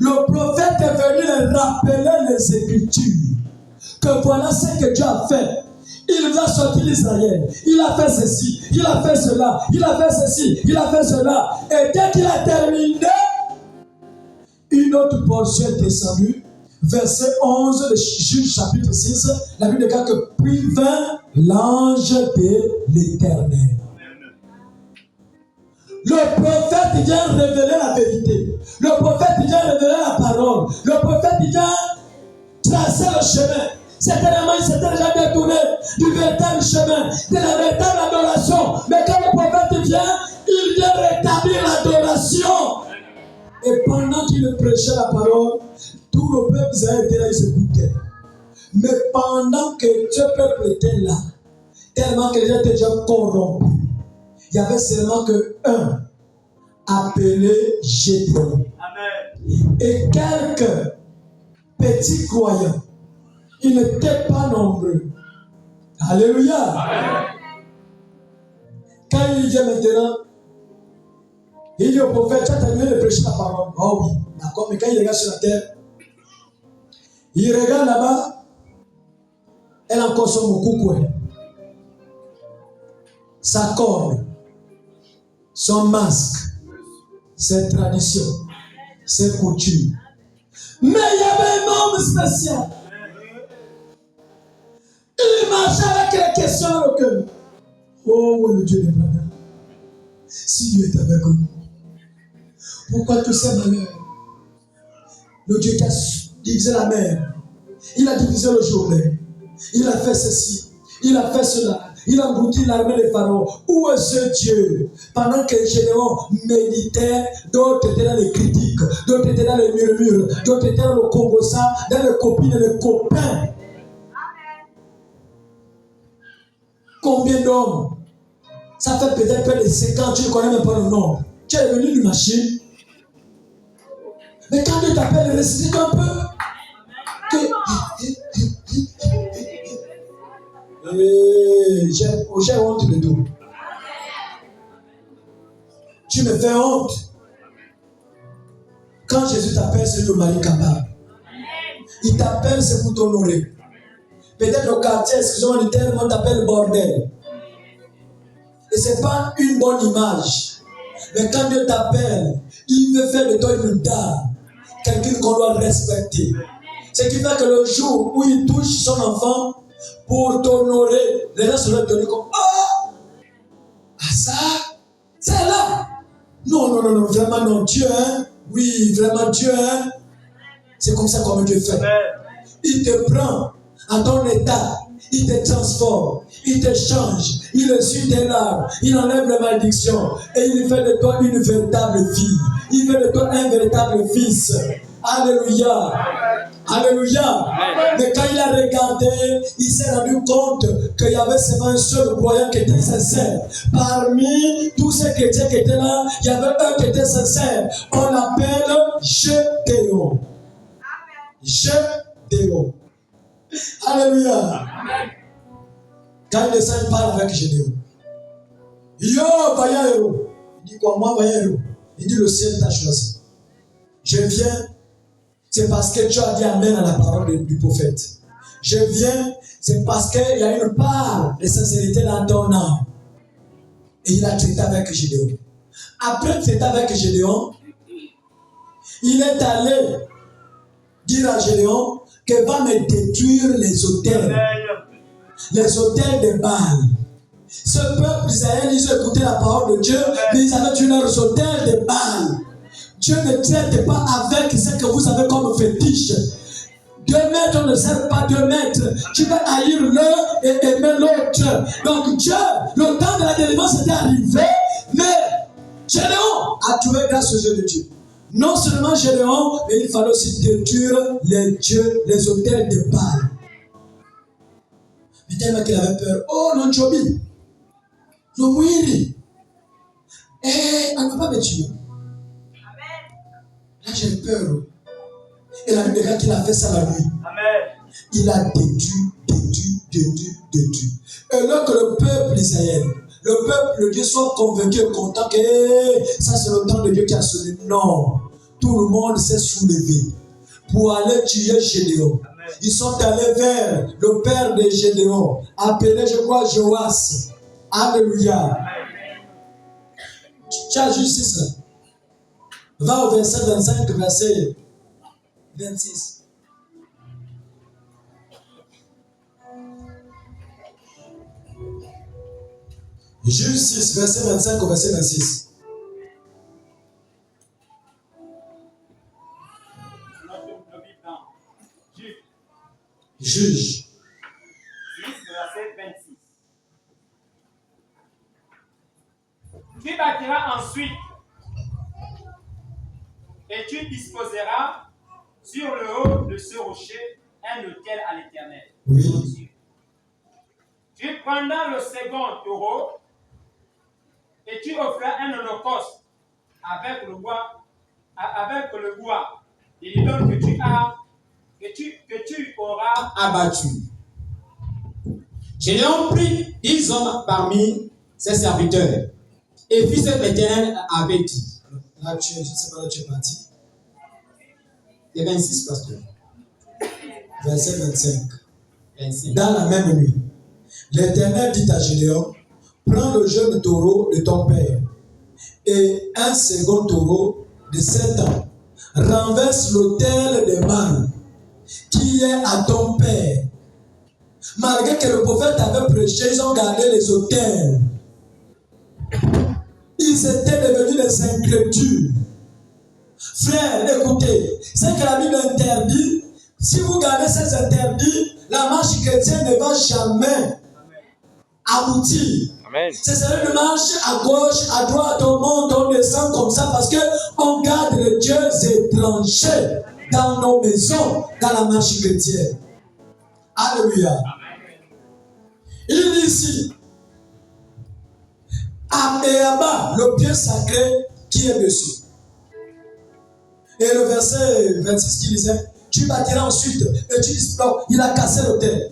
Le prophète est venu les rappeler les Écritures. Que voilà ce que Dieu a fait. Il va sortir l'Israël. Il a fait ceci, il a fait cela, il a fait ceci, il a fait cela. Et dès qu'il a terminé, une autre portion est descendue. Verset 11 de Juge chapitre 6. La Bible déclare que puis vint l'ange de l'Éternel. Le prophète vient révéler la vérité. Le prophète vient révéler la parole. Le prophète vient tracer le chemin. Certainement, il s'était déjà détourné du véritable chemin, de la véritable adoration. Mais quand le prophète vient, il vient rétablir l'adoration. Et pendant qu'il prêchait la parole, tout le peuple d'Israël était là, il se goûtait. Mais pendant que ce peuple était là, tellement que les gens étaient déjà corrompus, il n'y avait seulement qu'un appelé Gédéon. Et quelques petits croyants. Ils n'étaient pas nombreux. Alléluia. Amen. Quand il vient maintenant, il dit au prophète, tu as terminé de prêcher la parole. Oh oui, d'accord, mais quand il regarde sur la terre, il regarde là-bas, elle a encore son coucou, sa corde, son masque, ses traditions, ses coutumes. Mais il y avait un homme spécial. Il marchait avec les questions dans le cœur. Oh, oui, le Dieu d'Abraham. Si Dieu est avec nous, pourquoi tous ces malheurs? Le Dieu qui a divisé la mer, il a divisé le Jourdain, il a fait ceci, il a fait cela, il a englouti l'armée des pharaons. Où est ce Dieu? Pendant que les Gédéons méditaient, d'autres étaient dans les critiques, d'autres étaient dans les murmures, d'autres étaient dans le Congossa, dans les copines et les copains. Combien d'hommes? Ça fait peut-être près de 50, tu ne connais même pas le nom. Tu es venu d'une machine. Mais quand Dieu t'appelle, ressuscite un peu. J'ai honte de tout. Tu me fais honte. Quand Jésus t'appelle, c'est le mari capable. Il t'appelle, c'est pour t'honorer. Peut-être au quartier, excusez-moi du terme, on t'appelle bordel. Et ce n'est pas une bonne image. Mais quand Dieu t'appelle, il veut faire de toi une dame, quelqu'un qu'on doit respecter. Ce qui fait que le jour où il touche son enfant pour t'honorer, les gens se vont donner comme oh, ah ça, c'est là. Non, vraiment non, Dieu, hein? Oui, vraiment Dieu, hein? C'est comme ça comme Dieu fait. Il te prend à ton état, il te transforme, il te change, il essuie tes larmes, il enlève les malédictions et il fait de toi une véritable fille. Il fait de toi un véritable fils. Alléluia. Alléluia. Mais quand il a regardé, il s'est rendu compte qu'il y avait seulement un seul croyant qui était sincère. Parmi tous ces chrétiens qui étaient là, il y avait un qui était sincère. On l'appelle Gédéon. Gédéon. Alléluia. Quand il descend, il parle avec Gédéon. Yo, vaillant héros. Il dit quoi? Moi, vaillant héros. Il dit le ciel t'a choisi. Je viens, c'est parce que tu as dit amen à la parole du prophète. Je viens, c'est parce qu'il y a une part de sincérité dans ton âme. Et il a traité avec Gédéon. Après traiter avec Gédéon, il est allé dire à Gédéon que va me détruire les autels de Baal. Ce peuple d'Israël, ils ont écouté la parole de Dieu, mais ils avaient tué leurs autels de Baal. Dieu ne traite pas avec ce que vous avez comme fétiche. 2 mètres ne sert pas 2 mètres. Tu vas haïr l'un et aimer l'autre. Donc Dieu, le temps de la délivrance était arrivé, mais Gédéon a tué grâce aux yeux de Dieu. Non seulement Gédéon, mais il fallait aussi détruire les dieux, les autels de Baal. Mais tellement qu'il avait peur. Oh non, Jobi. Non, Mouiri. On ne va pas me tuer. Là, j'ai peur. Et la Bible dit qu'il a fait ça la nuit. Amen. Il a détruit. Et là que le peuple Israël, le peuple de Dieu soit convaincu et content que ça c'est le temps de Dieu qui a sonné. Non. Tout le monde s'est soulevé pour aller tuer Gédéon. Ils sont allés vers le père de Gédéon, appelé, je crois, Joas. Alléluia. Tu as justice là. Va au verset 25, verset 26. Juge 6, verset 25 au verset 26. Juge Tu bâtiras ensuite et tu disposeras sur le haut de ce rocher un autel à l'Éternel. Oui. Tu prendras le second taureau et tu offriras un holocauste avec le bois et l'idole que tu auras abattu. Gédéon prit 10 hommes parmi ses serviteurs et fit ce que l'Éternel avait dit. Là, je ne sais pas là tu es parti. C'est 26, pasteur. Verset 25. 25. Dans la même nuit, l'Éternel dit à Gédéon, prends le jeune taureau de ton père et un second taureau de 7 ans. Renverse l'autel des mâles qui est à ton père. Malgré que le prophète avait prêché, ils ont gardé les autels. Ils étaient devenus des incrédules. Frères, écoutez, c'est que la Bible interdit. Si vous gardez ces interdits, la marche chrétienne ne va jamais aboutir. Amen. C'est une marche à gauche, à droite, on monte, on descend comme ça parce qu'on garde les dieux étrangers dans nos maisons, dans la marche chrétienne. Alléluia. Il dit ici, et là-bas, le pieu sacré qui est dessus. Et le verset 26 qui disait, tu bâtiras ensuite et tu displores. Il a cassé l'autel.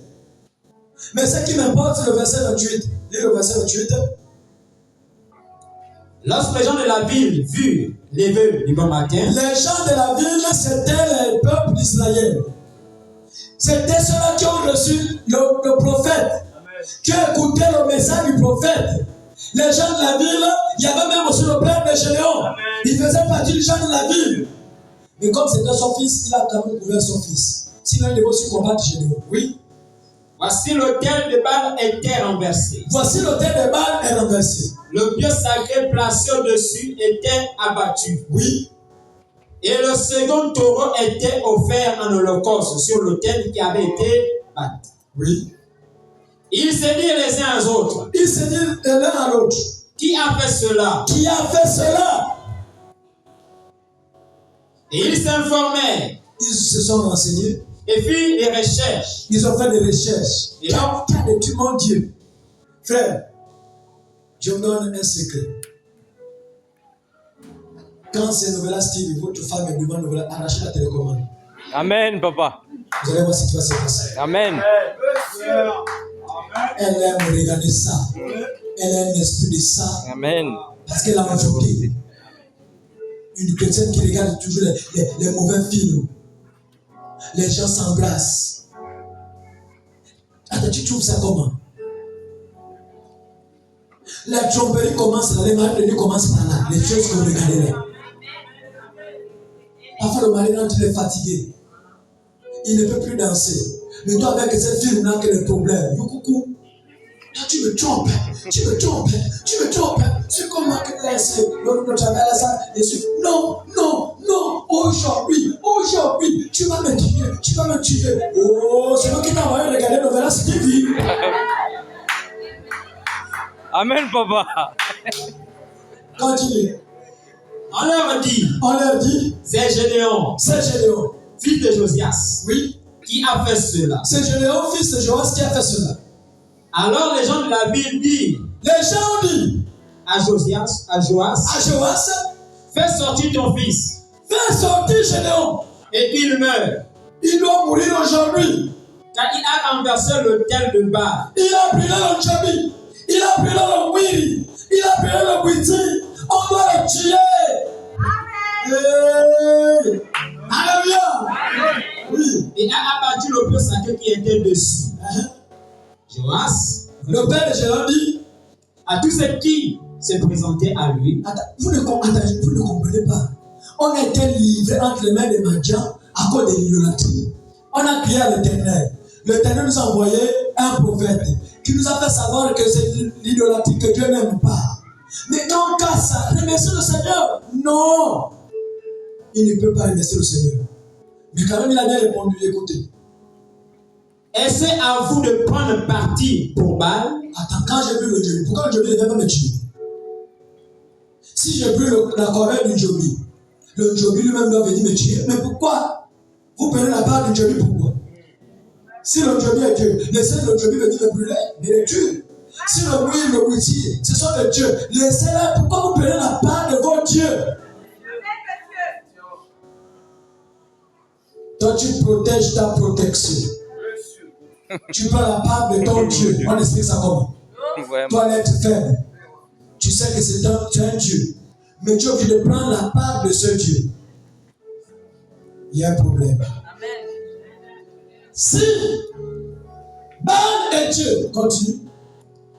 Mais ce qui m'importe, c'est le verset 28. Lis le verset 28. Lorsque les gens de la ville virent les vœux du bon matin, Les gens de la ville, c'était le peuple d'Israël. C'était ceux-là qui ont reçu le prophète, qui ont écouté le message du prophète. Les gens de la ville, il y avait même aussi le père de Gédéon. Il faisait partie des gens de la ville. Mais comme c'était son fils, il a quand même couvert son fils. Sinon, il devait aussi combattre Gédéon. Oui. voici l'autel de Baal était renversé. Voici l'autel de Baal est renversé. Le pieu sacré placé au-dessus était abattu. Oui. Et le second taureau était offert en holocauste sur l'autel qui avait été battu. Oui. Ils se dirent les uns aux autres. Ils se disent de l'un à l'autre. Qui a fait cela? Qui a fait cela? Et ils s'informèrent Ils se sont renseignés. et firent des recherches. Ils ont fait des recherches. Et Qui là, a détruit mon Dieu? Frère, je vous donne un secret. Quand c'est Novella Steve, votre femme est devant Novella, arrachez la télécommande. Amen, papa. Vous allez voir ce qui va se passer. Amen. Elle aime regarder ça. Elle a un esprit de ça. Amen. Parce qu'elle a ajouté. Une chrétienne qui regarde toujours les mauvais films. Les gens s'embrassent. Attends, tu trouves ça comment? La tromperie commence là, les maris de Dieu commencent par là. Les choses que vous regardez là. Parfois le mari rentre, il est fatigué. Il ne peut plus danser. Mais toi, avec cette fille, on n'a que des problèmes. Yo, coucou. Là, tu me trompes. Tu me trompes. Tu me trompes. C'est comment que tu laisses le travail à ça. Et non, non, non. Aujourd'hui, tu vas me tuer. Tu vas me tuer. Oh, c'est moi qui t'ai envoyé regarder Novella Stevie. Amen, papa. Continue. on leur dit, C'est Gédéon, Gédéon. fils de Josias, Oui. qui a fait cela. C'est Gédéon, fils de Joas, qui a fait cela. Alors les gens de la ville dirent Les gens ont dit à Joas, à Joas, fais sortir ton fils fais sortir Gédéon. et qu'il meure, Il doit mourir aujourd'hui. car il a renversé l'autel de Baal. Il a brûlé le Djabi. Il a brûlé le Wiri. Il a brûlé le Bouiti. On doit le tuer. Hey. Alléluia. Oui. Et a abattu le pieu sacré qui était dessus. Joas, Le père de Gédéon dit, à tous ceux qui se présentaient à lui, attends, vous ne comprenez pas. On a été livré entre les mains des mendiants à cause de l'idolâtrie. On a crié à l'Éternel. L'Éternel nous a envoyé un prophète qui nous a fait savoir que c'est l'idolâtrie que Dieu n'aime pas. Mais quand on casse ça, remercier le Seigneur. Non. Il ne peut pas remercier le Seigneur. Mais quand même, il a bien répondu, écoutez. et c'est à vous de prendre parti pour Baal. Attends, quand j'ai vu le Dieu, pourquoi le Dieu ne devait pas me tuer? Si je brûle la corbeille du Djobi, le Djobi lui-même doit venir me tuer. Mais pourquoi vous prenez la part du Djobi? Pourquoi? Si le Djobi est Dieu, laissez le Djobi venir me brûler, mais le tue. Si le bruit, le boutier, ce sont des dieux, laissez-les. Pourquoi vous prenez la part de vos dieux? Toi, tu protèges ta protection. Tu prends la part de ton Dieu. On explique ça comment? Toi, l'être faible. Tu sais que c'est un Dieu. Mais tu es obligé de prendre la part de ce Dieu. Il y a un problème. Amen. Si Baal est Dieu, continue.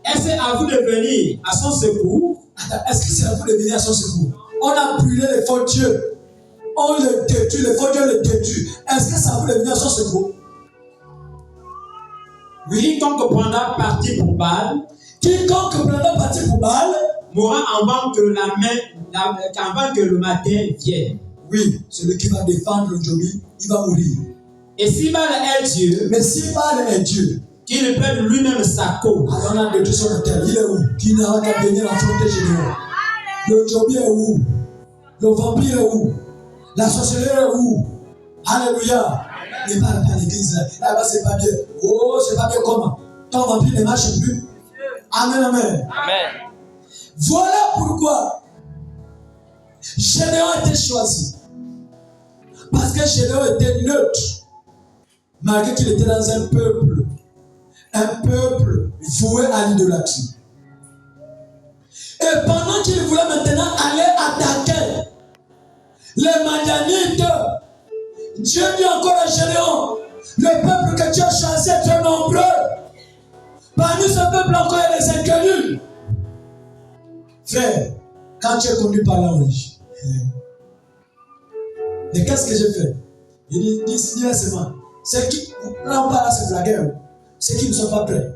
Est-ce à vous de venir à son secours? Attends, est-ce que c'est à vous de venir à son secours? On a brûlé les faux dieux. On le détruit, les faux dieux le détruisent. Est-ce que c'est à vous de venir à son secours? Oui, quiconque prendra parti pour Baal, mourra avant que le matin vienne. Oui, celui qui va défendre le Djobi, il va mourir. Et si Baal est Dieu, mais si Baal est Dieu, qu'il pète lui-même sa cause. Alors on a détruit son hôtel. Il est où? Qui n'a qu'à venir affronter Généon? Le Djobi est où? Le vampire est où? La sorcellerie est où? Alléluia. Ne parle pas à l'église. Là-bas, c'est pas bien. Oh, c'est pas bien comment? Ton vampire ne marche plus. Amen, amen. Amen. Voilà pourquoi Généon a été choisi. Parce que Généon était neutre. Malgré qu'il était dans un peuple voué à l'idolâtrie. Et pendant qu'il voulait maintenant aller attaquer les Madianites, Dieu dit encore à Généon, le peuple que tu as choisi est très nombreux. Parmi ce peuple encore, il y a des inconnus. Frère, quand tu es conduit par l'ange, mais qu'est-ce que j'ai fait? Il dit laissez-moi. C'est qui, là on parle, c'est de la guerre. Ceux qui ne sont pas prêts.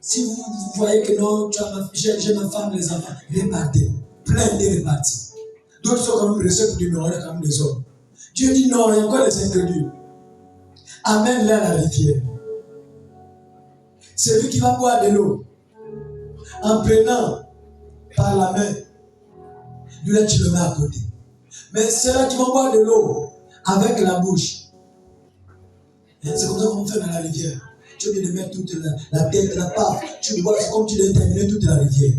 Si vous voyez que non, j'ai ma femme, les enfants, répartez. Plein de répartis. D'autres sont quand même pressés pour dire non, on est quand même des hommes. Dieu dit non, il y a encore des inconnus. Amène-les à la rivière. C'est lui qui va boire de l'eau. En prenant par la main, lui là tu le mets à côté. Mais ceux-là qui vont boire de l'eau avec la bouche. C'est comme ça qu'on fait dans la rivière. Tu viens de mettre toute la tête, la part. Tu bois, c'est comme tu l'as terminé toute la rivière.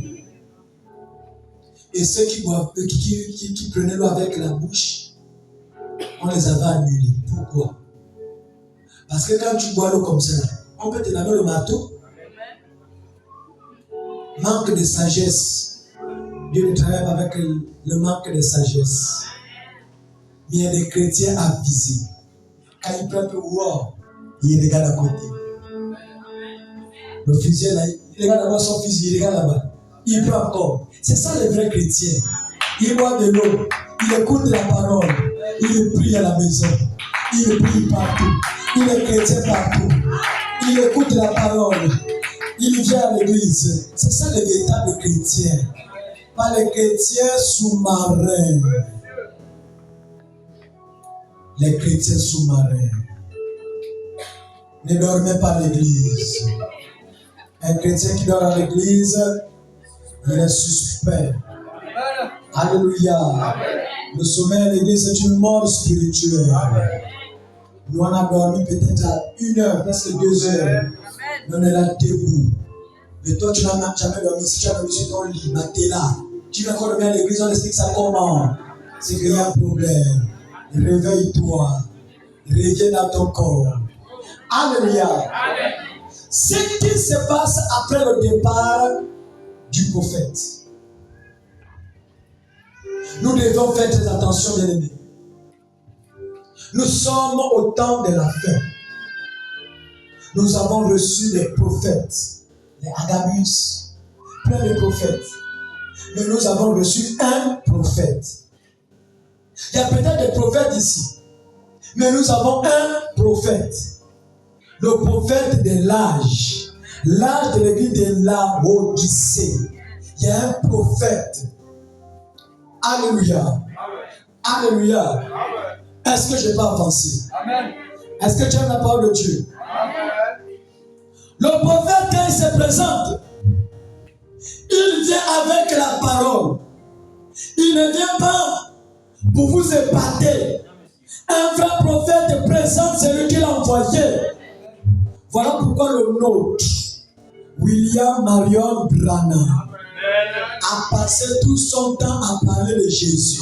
Et ceux qui boivent, qui prenaient l'eau avec la bouche, on les avait annulés. Pourquoi? Parce que quand tu bois l'eau comme ça, on peut te laver le marteau. Manque de sagesse. Dieu ne travaille pas avec le manque de sagesse. Mais il y a des chrétiens avisés. Quand ils prennent le wow, ils regardent à côté. Le fusil là, il regarde d'abord son fusil, il regarde là-bas. Il prend encore. C'est ça les vrais chrétiens. Il boit de l'eau, il écoute la parole, il prie à la maison, il prie partout, il est chrétien partout, il écoute la parole, il vient à l'église. C'est ça les véritables chrétiens. Pas les chrétiens sous-marins. Les chrétiens sous-marins. Ne dormez pas à l'église. Un chrétien qui dort à l'église, il est suspect. Alléluia. Le sommeil à l'église, c'est une mort spirituelle. Nous, on a dormi peut-être à 1 heure, presque 2 heures. Mais on est là debout. Mais toi, tu n'as jamais dormi. Si tu as dormi sur ton lit, tu es là. Tu viens encore dormir à l'église, on explique ça comment? C'est qu'il y a un problème. Réveille-toi. Reviens dans ton corps. Alléluia. Ce qui se passe après le départ du prophète. Nous devons faire très attention, bien-aimés. Nous sommes au temps de la fin. Nous avons reçu des prophètes, les Agabus, plein de prophètes. Mais nous avons reçu un prophète. Il y a peut-être des prophètes ici, mais nous avons un prophète. Le prophète de l'âge de l'église de Laodicée. Il y a un prophète. Alléluia. Alléluia. Est-ce que je peux avancer? Amen. Est-ce que tu aimes la parole de Dieu? Amen. Le prophète, quand il se présente, il vient avec la parole. Il ne vient pas pour vous épater. Un vrai prophète présente celui qu'il a envoyé. Voilà pourquoi le nôtre, William Marion Branham, a passé tout son temps à parler de Jésus.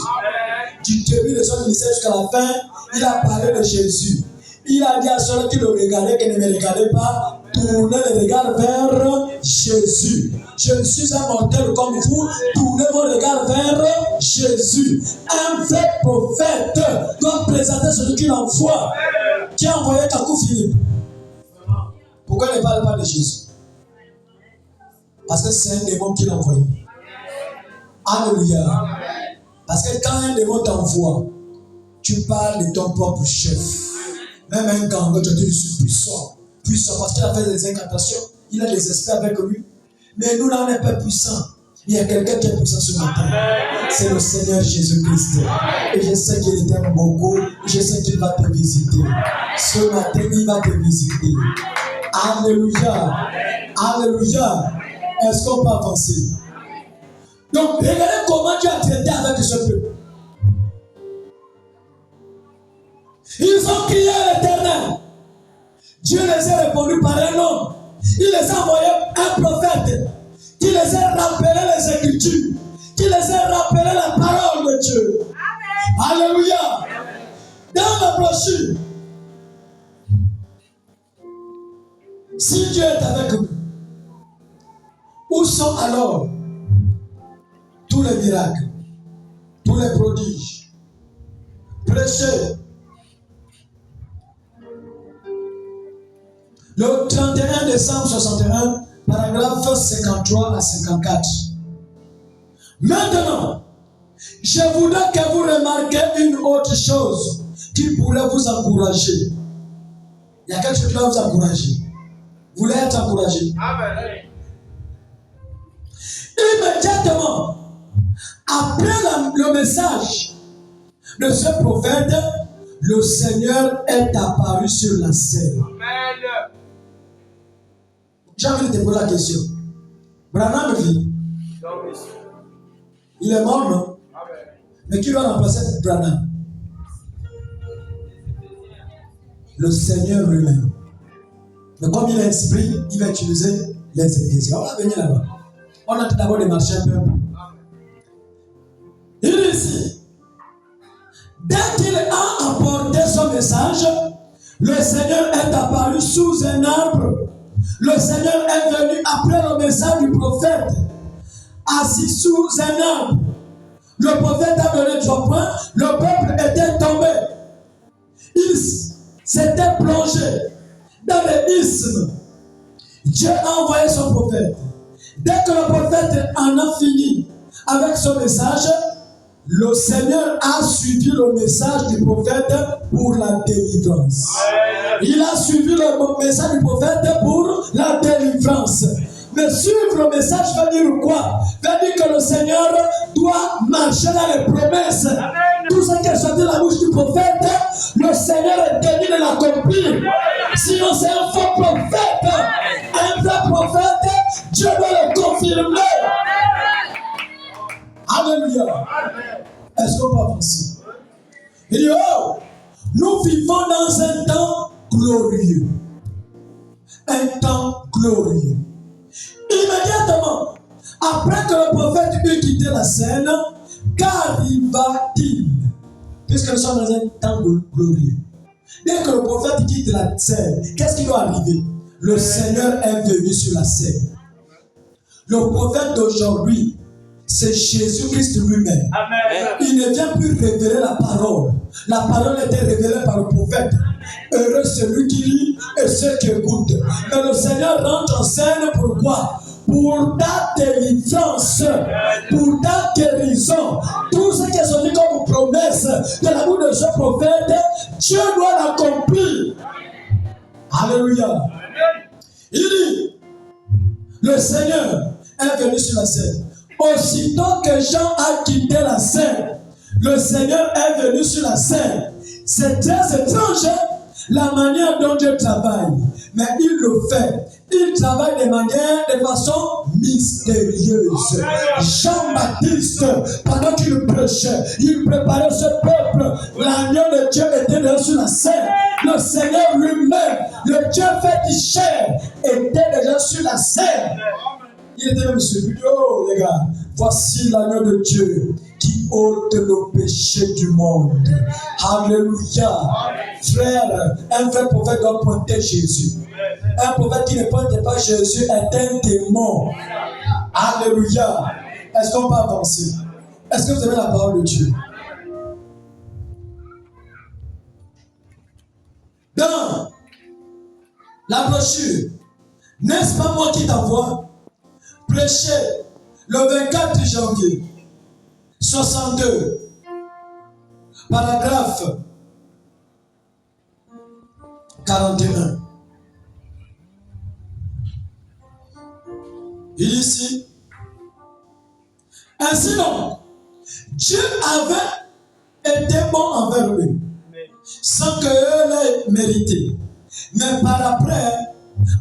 Du début de son ministère jusqu'à la fin, il a parlé de Jésus. Il a dit à ceux qui le regardaient, qui ne me regardaient pas, tournez le regard vers Jésus. Je suis un mortel comme vous, tournez vos regards vers Jésus. Un vrai prophète doit présenter celui qu'il envoie. Qui a envoyé Kakou Philippe? Pourquoi il ne parle pas de Jésus? Parce que c'est un démon qui l'a envoyé. Alléluia. Parce que quand un démon t'envoie, tu parles de ton propre chef. Même un gangue, tu dis, je suis puissant. Puissant parce qu'il a fait des incantations. Il a des esprits avec lui. Mais nous, là, on n'est pas puissants. Il y a quelqu'un qui est puissant ce matin. C'est le Seigneur Jésus-Christ. Et je sais qu'il t'aime beaucoup. Je sais qu'il va te visiter. Ce matin, il va te visiter. Alléluia. Alléluia. Est-ce qu'on peut avancer? Donc, regardez comment Dieu a traité avec ce peuple. Ils ont crié à l'Éternel. Dieu les a répondu par un homme. Il les a envoyé un prophète qui les a rappelé les Écritures, qui les a rappelé la parole de Dieu. Amen. Alléluia. Dans la brochure, si Dieu est avec nous, où sont alors tous les miracles, tous les prodiges? Prêchez. Le 31 décembre 61, paragraphe 53 à 54. Maintenant, je voudrais que vous remarquiez une autre chose qui pourrait vous encourager. Il y a quelque chose qui va vous encourager. Vous voulez être encouragé? Amen. Immédiatement, après le message de ce prophète, le Seigneur est apparu sur la scène. Amen. J'ai envie de te poser la question. Branham vit. Il est mort, non? Amen. Mais qui va remplacer Branham? Le Seigneur lui-même. Mais comme il est esprit, il va utiliser les églises. On va venir là-bas. On a d'abord démarché un peu. Il est ici. Dès qu'il a apporté son message, le Seigneur est apparu sous un arbre. Le Seigneur est venu après le message du prophète, assis sous un arbre. Le prophète a donné 3 points. Le peuple était tombé. Il s'était plongé dans l'isthme. Dieu a envoyé son prophète. Dès que le prophète en a fini avec son message, le Seigneur a suivi le message du prophète pour la délivrance. Il a suivi le message du prophète pour la délivrance. Mais suivre le message veut dire quoi? Veut dire que le Seigneur doit marcher dans les promesses. Tout ce qui est sorti de la bouche du prophète, le Seigneur est tenu de l'accomplir. Sinon c'est un faux prophète. Un vrai prophète, Dieu doit le confirmer. Alléluia. Est-ce qu'on peut avancer? Il dit, oh, nous vivons dans un temps glorieux. Un temps glorieux. Immédiatement, après que le prophète eut quitté la scène, qu'arriva-t-il? Puisque nous sommes dans un temps glorieux. Dès que le prophète quitte la scène, qu'est-ce qui doit arriver? Le Seigneur est venu sur la scène. Le prophète d'aujourd'hui, c'est Jésus-Christ lui-même. Amen. Il ne vient plus révéler la parole. La parole était révélée par le prophète. Heureux celui qui lit et ceux qui écoutent. Mais le Seigneur rentre en scène pourquoi? Pour ta délivrance, pour ta guérison. Tout ce qui est sorti comme promesse de la bouche de ce prophète, Dieu doit l'accomplir. Alléluia. Il dit, le Seigneur est venu sur la scène. Aussitôt que Jean a quitté la scène, le Seigneur est venu sur la scène. C'est très étrange. la manière dont Dieu travaille, mais il le fait. Il travaille de façon mystérieuse. Jean-Baptiste, pendant qu'il prêchait, il préparait ce peuple. L'agneau de Dieu était déjà sur la scène. Le Seigneur lui-même, le Dieu fait du chair, était déjà sur la scène. Il était même sur lui. Oh les gars, voici l'agneau de Dieu qui ôte le péché du monde. Alléluia. Frère, un vrai prophète doit pointer Jésus. Un prophète qui ne pointe pas Jésus est un démon. Alléluia. Est-ce qu'on peut avancer? Est-ce que vous avez la parole de Dieu? Dans la brochure, n'est-ce pas moi qui t'envoie prêcher le 24 janvier 62, paragraphe 41. Il dit ici, ainsi donc, Dieu avait été bon envers eux, sans qu'eux l'aient mérité. Mais par après,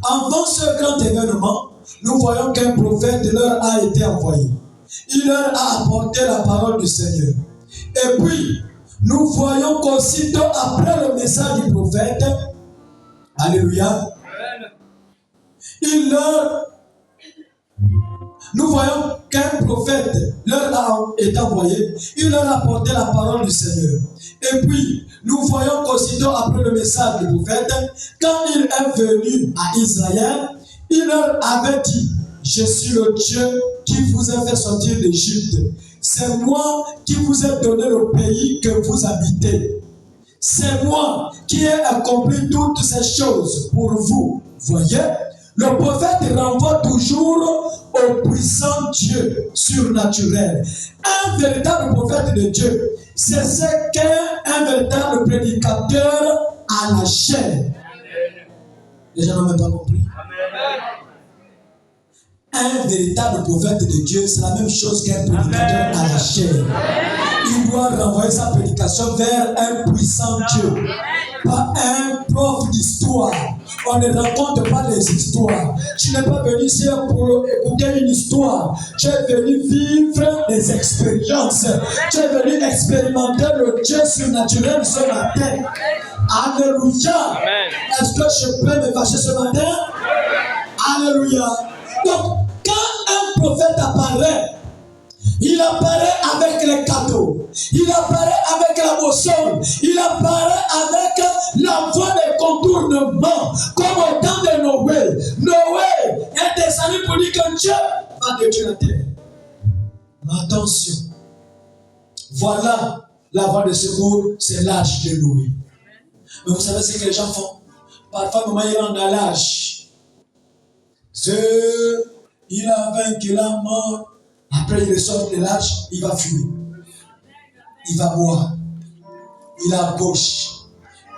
avant ce grand événement, nous voyons qu'un prophète leur a été envoyé. Il leur a apporté la parole du Seigneur. Et puis, nous voyons qu'aussitôt après le message du prophète, alléluia, nous voyons qu'un prophète leur a été envoyé, il leur a apporté la parole du Seigneur. Et puis, nous voyons qu'aussitôt après le message du prophète, quand il est venu à Israël, il leur avait dit, je suis le Dieu qui vous a fait sortir d'Égypte. C'est moi qui vous ai donné le pays que vous habitez. C'est moi qui ai accompli toutes ces choses pour vous. Voyez, le prophète renvoie toujours au puissant Dieu surnaturel. Un véritable prophète de Dieu, c'est ce qu'est un véritable prédicateur à la chair. Les gens n'ont même pas compris. Un véritable prophète de Dieu, c'est la même chose qu'un prédicateur à la chair. Il doit renvoyer sa prédication vers un puissant Dieu, pas un prof d'histoire. On ne raconte pas les histoires. Tu n'es pas venu ici pour écouter une histoire. Tu es venu vivre des expériences. Tu es venu expérimenter le Dieu surnaturel ce matin. Alléluia. Est-ce que je peux me fâcher ce matin? Alléluia. Donc, quand un prophète apparaît, il apparaît avec les cadeaux, il apparaît avec la motion, il apparaît avec la voie des contournements, comme au temps de Noé. Noé est descendu pour dire que Dieu va détruire la terre. Mais attention, voilà la voie de secours, c'est l'âge de Noé. Mais vous savez ce que les gens font? Parfois, moment il rentre dans l'âge. Il a vaincu la mort. Après, il sort de l'âge, il va fumer. Il va boire. Il a à gauche.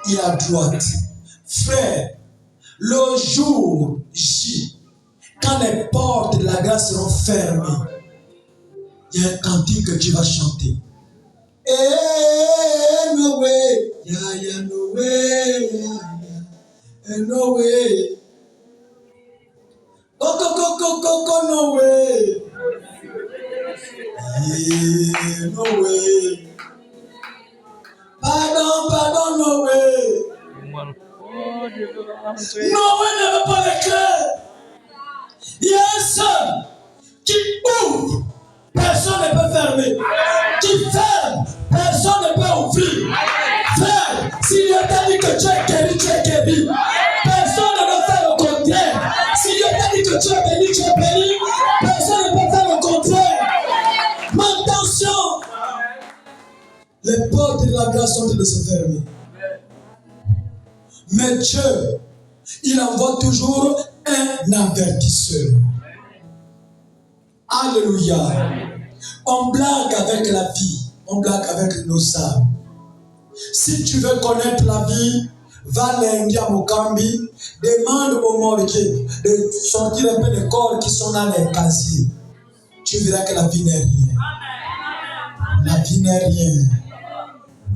Il a à droite. Frère, le jour J, quand les portes de la grâce seront fermées, il y a un cantique que tu vas chanter. Eh, no way, ya, no way, ya, no way. Go, no way. Yeah, no way. Pardon, no way. No way ne veut pas les clés. Il y a un seul qui ouvre, personne ne peut fermer. Qui ferme, personne ne peut ouvrir. Frère, s'il t'a dit que tu es guéri, tu es guéri. Personne ne peut faire le contraire. Si Dieu t'a dit que tu es béni, tu es béni. Personne ne peut faire le contraire. Mais attention, les portes de la grâce sont en train de se fermer. Mais Dieu, il envoie toujours un avertisseur. Alléluia. On blague avec la vie, on blague avec nos âmes. Si tu veux connaître la vie, va lundi à Mokambi, demande au mortier de sortir un peu des corps qui sont dans les casiers. Tu verras que la vie n'est rien. La vie n'est rien.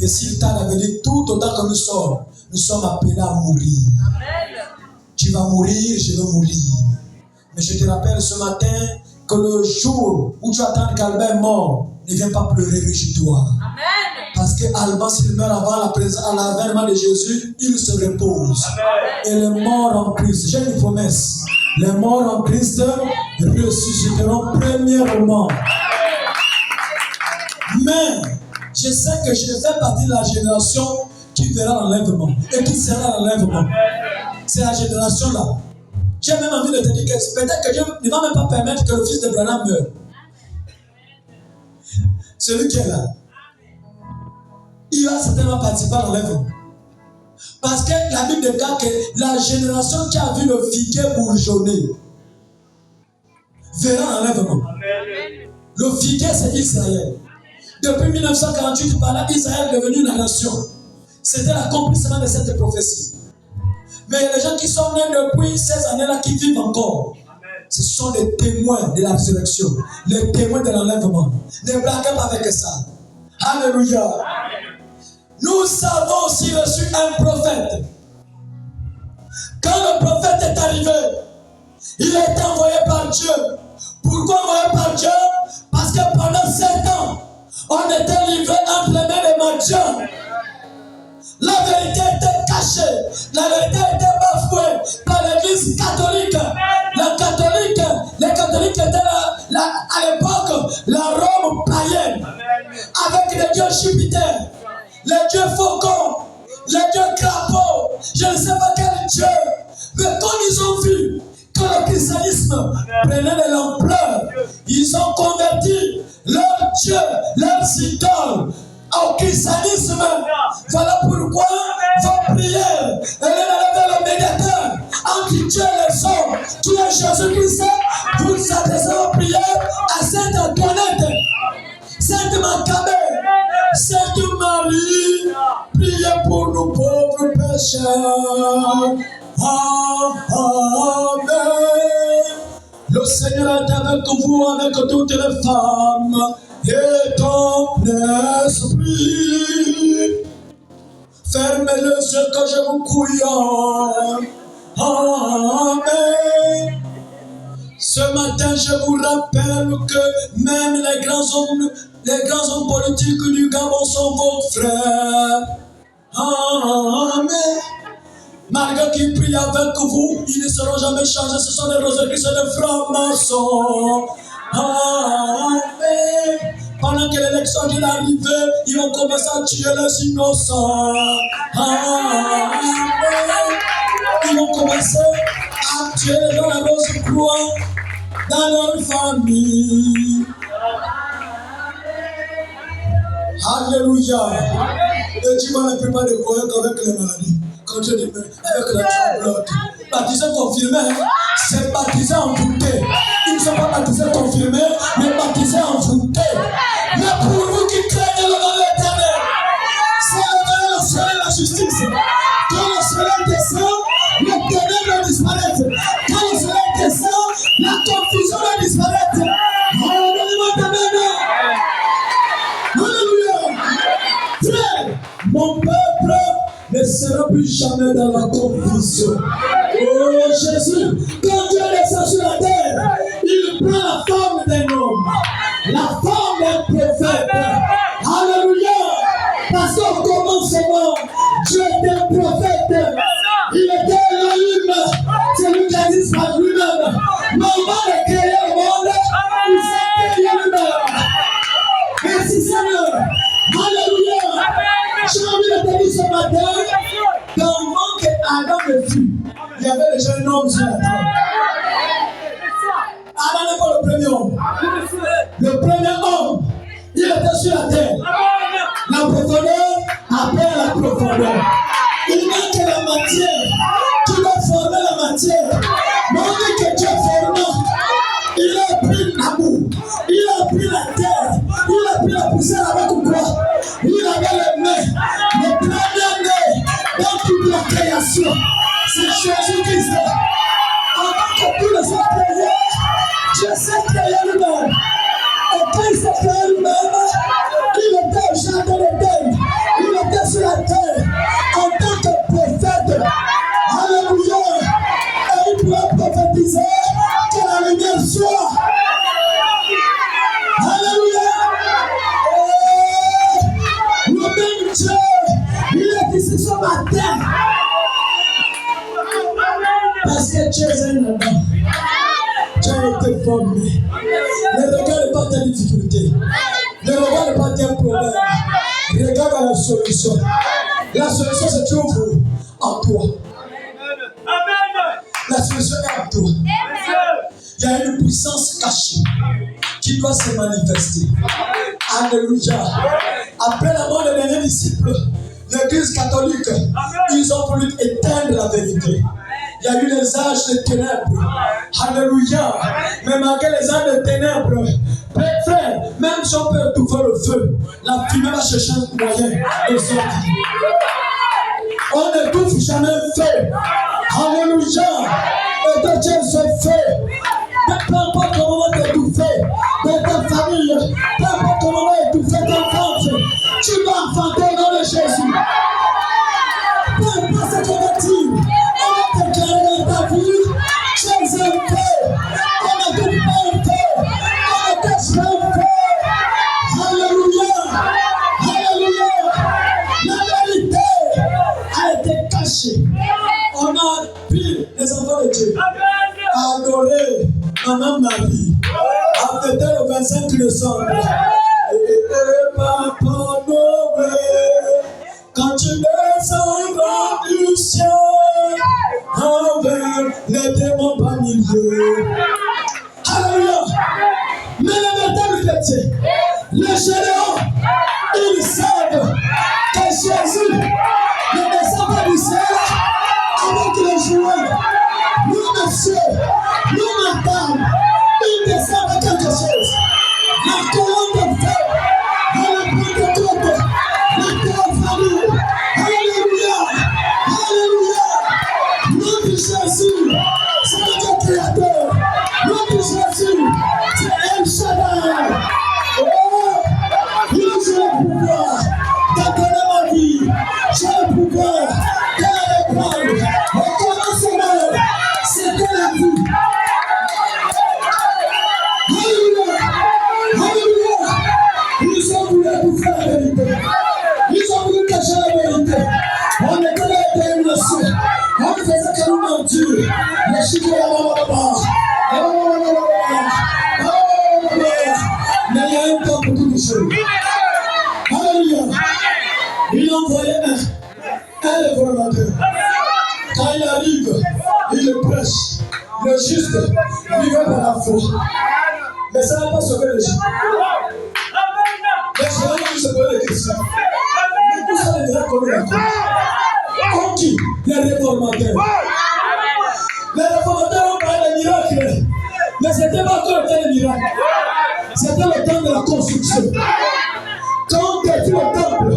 Et s'il t'a l'avenir tout autant que nous sommes, nous sommes appelés à mourir. Tu vas mourir, je vais mourir. Mais je te rappelle ce matin que le jour où tu attends qu'Albert est mort, ne viens pas pleurer, réjouis-toi. Parce que Alban, s'il meurt avant l'avènement de Jésus, il se repose. Et les morts en Christ, j'ai une promesse, les morts en Christ ressusciteront premièrement. Mais je sais que je fais partie de la génération qui verra l'enlèvement et qui sera l'enlèvement. C'est la génération-là. J'ai même envie de te dire que peut-être que Dieu ne va même pas permettre que le fils de Branham meure. Celui qui est là, il va certainement participer à l'enlèvement. Parce que la Bible déclare que la génération qui a vu le figuier bourgeonner verra l'enlèvement. Le figuier, c'est Israël. Depuis 1948, par là, Israël est devenu une nation. C'était l'accomplissement de cette prophétie. Mais il y a des gens qui sont nés depuis ces années-là qui vivent encore. Ce sont les témoins de la résurrection, les témoins de l'enlèvement. Ne blaguez pas avec ça. Alléluia. Nous avons aussi reçu un prophète. Quand le prophète est arrivé, il a été envoyé par Dieu. Pourquoi envoyé par Dieu? Parce que pendant 7 ans, on était livré entre les mains des mendiants. La vérité était cachée. La vérité était bafouée par l'église catholique. Les catholiques étaient à l'époque la Rome païenne. Avec les dieux Jupiter, les dieux faucons, les dieux crapauds. Je ne sais pas quel dieu. Mais quand ils ont vu que le christianisme prenait de l'ampleur, ils ont converti leur dieu, leurs idoles au christianisme. Voilà pourquoi vos prières, elle est dans le médiateur entre Dieu et les hommes, qui est Jésus-Christ. Vous adressez vos prières à Sainte Antoinette, Sainte Maccabée, Sainte Marie. Priez pour nous pauvres pécheurs. Amen. Le Seigneur est avec vous, avec toutes les femmes et ton esprit. Fermez les yeux que je vous couillonne. Amen. Ce matin, je vous rappelle que même les grands hommes politiques du Gabon sont vos frères. Amen. Malgré qu'ils prient avec vous, ils ne seront jamais changés. Ce sont des rosés qui sont des francs-maçons. Amen. Pendant que l'élection est arrivée, ils vont commencer à tuer les innocents. Amen. Ils vont commencer à tuer les gens à rose croix dans leur famille. Alléluia. Et tu vas ne peux pas le croire qu'avec les maladies. Quand tu es avec la tremblote. Baptisé confirmé, c'est baptisé en envoûté. Ils ne sont pas baptisés confirmés, mais baptisés en envoûté. Mais pour vous qui craignez le nom de l'Éternel, c'est le soleil de la justice. Quand le soleil descend, le ténèbre disparaît. Quand le soleil descend, la confusion va disparaître. Alléluia. Frère, mon peuple ne sera plus jamais dans la confusion. Oh Jésus, quand Dieu descend sur la terre, il prend la forme d'un homme, la forme d'un prophète. Alléluia. Parce qu'au commencement, Dieu était un prophète. Il était Elohim. C'est lui qui a dit par lui-même. Mais avant de créer le monde, il s'est créé lui-même. Merci Seigneur. Alléluia. J'ai envie de te dire ce matin, dans le monde qu'Adam ne fut, il y avait déjà un homme sur la terre. Adam n'est pas le premier homme. Le premier homme, il était sur la terre. La profondeur appelle la profondeur. Il manque la matière. Tu dois former la matière. Mais on dit que Dieu forme. Il a pris l'amour. Il a pris la terre. Il a pris la poussière avec quoi? Il avait les mains. Le premier né dans toute la création, c'est Jésus-Christ. Avant que tout ne soit créé, Dieu s'est créé lui-même. Et quand il s'est créé lui-même, il était au jardin d'Éden. Il était sur la terre en tant que prophète. pas tes difficultés. Ne regarde pas tes problèmes. Regarde la solution. La solution se trouve en toi. La solution est en toi. Il y a une puissance cachée qui doit se manifester. Alléluia. Après la mort des derniers disciples, l'Église catholique, ils ont voulu éteindre la vérité. Il y a eu les âges de ténèbres. Alléluia. Mais malgré les âges de ténèbres, frère, même si on peut étouffer le feu, la fumée va chercher un moyen de sortir. On n'étouffe jamais le feu. Alléluia. Et que Dieu se fait. Peu importe comment on va t'étouffer dans ta famille, peu importe comment on va étouffer ton enfance, tu vas enfanter au nom de Jésus. Peu importe ce qu'on va dire, on va te déclarer dans ta vie, tu es un feu. On ne t'ouvre pas un feu, on ne t'ouvre pas un feu. Alléluia. Alléluia. La vérité a été cachée. On a pris les enfants de Dieu à adorer Maman Marie, a fêté le 25 décembre. Et Papa Noël, quand tu descendras du ciel, avec les démons parmi eux. Alléluia. Mais les véritables chrétiens, les généraux, ils savent que Jésus ne descend pas du ciel avec les jouets. Nous, monsieur, nous, madame, il descend avec quelque chose. La colonne de feu, dans la Pentecôte, la théophanie. Alléluia, alléluia. Notre Jésus, c'est notre Créateur. Notre Jésus, c'est El Shaddai. Oh, il a le pouvoir d'abonner ma vie. J'ai le pouvoir de la reprendre. Au commencement, c'était la vie. Alléluia, alléluia. Ils ont voulu bouffer la vérité. Ils ont voulu cacher la vérité. On était là avec une nation. On faisait que nous mentir. Les chicots là-bas. Mais il y a un temps pour toutes les choses. Alléluia. Il a envoyé un réformateur. Quand il arrive, il le prêche. Le juste vivait par la foi. Mais ça n'a pas sauvé les gens. Les gens qui se posent des questions. Mais tout ça les a connus d'accord. Comme qui? Les réformateurs. Les réformateurs ont parlé des miracles. Mais ce n'était pas encore le temps des miracles. C'était le temps de la construction. Quand tu as fait le temple,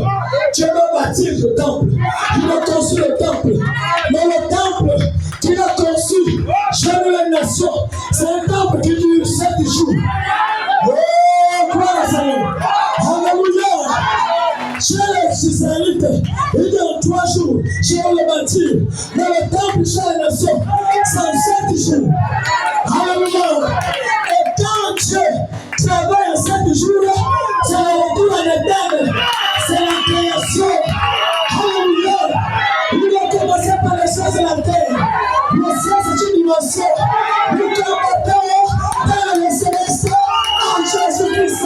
tu dois bâtir le temple. Il a construit le temple. Mais le temple qu'il a conçu, jamais les nations, c'est un temple qui dure 7 jours. Oh, gloire à Seigneur. Alléluia. Chez les Israélites, il dit en 3 jours, je vais le bâtir. Mais le temple chez les nations, c'est en 7 jours. Alléluia. Et quand Dieu travaille en 7 jours, c'est le retour à l'Éden. C'est la création. Alléluia. Il a commencé par les choses de la terre. Le ciel, c'est une dimension. Nous combattons dans le céleste en Jésus-Christ.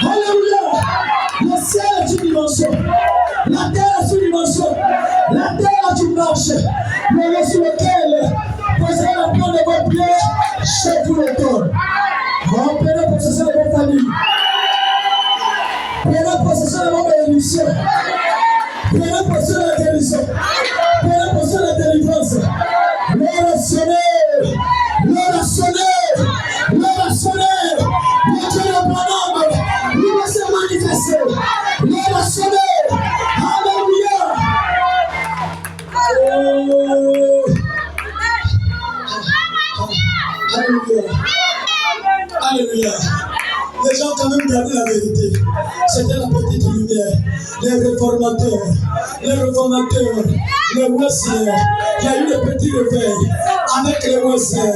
Alléluia. Le ciel est une dimension. La terre est une dimension. La terre est une marche. Mais le sur lequel posez la plante de vos pieds chez tout le temps. Prenez possession de vos familles. Prenez possession de vos bénédictions. Prenez possession de la guérison. Prenez possession de la délivrance. L'heure a sonné. L'heure a sonné. L'heure a sonné. Le Dieu de Branham, il va se manifester. L'heure a sonné. Alléluia. Oh. Alléluia. Alléluia. Les gens quand même gardaient la vérité. C'était la petite lumière. Les réformateurs, les Wesley. Il y a eu des petits réveils avec les Wesley,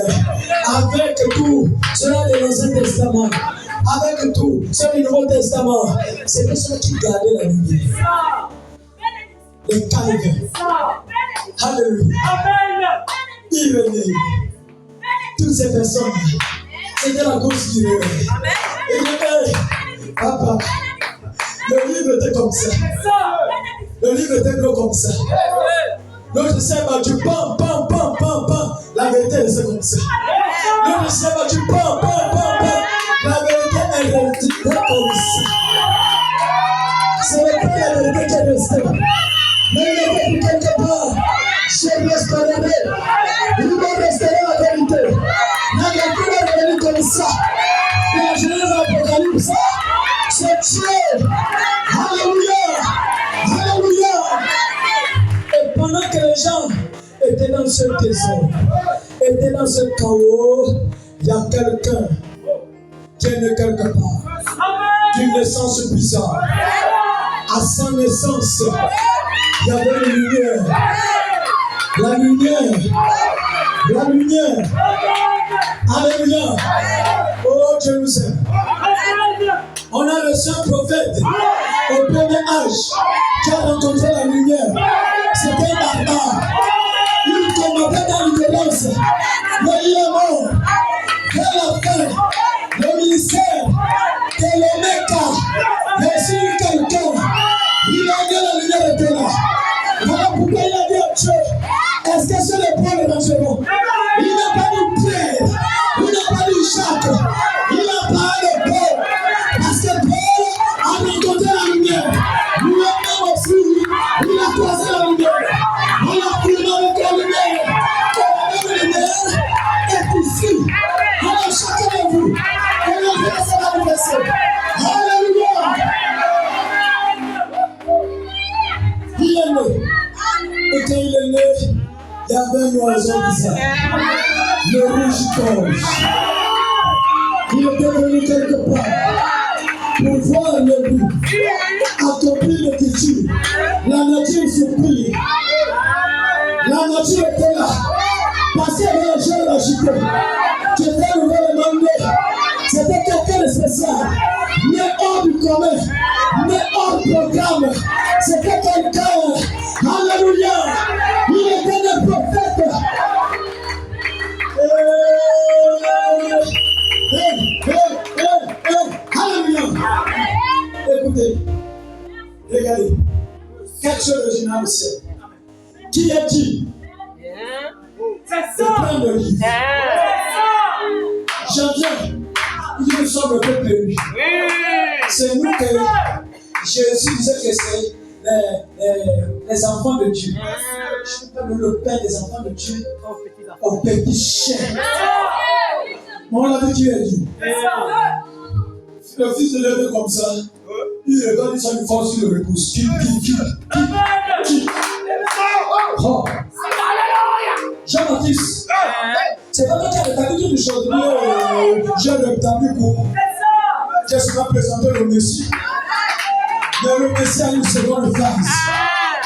avec tout cela de l'Ancien Testament, avec tout cela du Nouveau Testament. C'était ceux qui gardaient la lumière. Les Calvins. Alléluia. Irénée. Toutes ces personnes, C'était la cause qui réveille. Et dit, papa, le livre était comme ça. Le livre était gros comme ça. Donc je sais battu, pam. La vérité est comme ça. Donc je sais battu, pam. La vérité est restée comme ça. Ce n'est pas la vérité qui est restée. Mais il était pour quelque part. Je resterai. Il doit rester la vérité. La vérité est revenue comme ça. Et la Genèse Apocalypse, c'est Dieu. Alléluia. Et pendant que les gens étaient dans ce désordre, étaient dans ce chaos, il y a quelqu'un qui est né quelque part, d'une naissance bizarre. À sa naissance, il y avait une lumière. La lumière. Alléluia. Oh, Dieu nous aime. On a le seul prophète au premier âge qui a rencontré la lumière. C'était un barbare. Il combattait dans l'ignorance. Mais il est mort. Vers la fin, le ministère de l'Omega, reçu quelqu'un. Il a dit la lumière était là. Voilà pourquoi il a dit à Dieu, est-ce que c'est le point de l'enseignement? Il n'a pas dit Pierre, il n'a pas dit Jacques, il n'a pas dit Paul. Parce que Paul a rencontré la lumière. Lui-même aussi, il a croisé la lumière. On a filmé avec la lumière. Et la même lumière est ici. Alors chacun de vous, on a fait ça l'anniversaire. Alléluia. Il est né. Et quand il est né, il y avait un oiseau bizarre. Le rouge-gorge. Il était venu quelque part pour voir le but, accomplir l'écriture. La nature surprit. La nature était là. Parce qu'il y avait un jeune agité qui était nouvellement né. C'était quelqu'un de spécial. Né hors du commun, né hors du programme. C'était quelqu'un. Alléluia. Il était un prophète. Alléluia. Écoutez, regardez. Quelque chose d'original au ciel. Qui a dit? C'est plein de livres. J'en viens. Nous sommes le peuple de lui. C'est nous que Jésus disait que c'est les enfants de Dieu. Je peux parler le père des enfants de Dieu au petit chien. On l'a vu qui est dit. Le fils de lever comme ça, il regarde, il s'en force sur le repousse. Qui. Oh. Jean-Baptiste, c'est pas toi qui as rétabli toute chose. J'ai rétabli pour. J'ai souvent présenté le Messie. Mais le Messie a une seconde phase.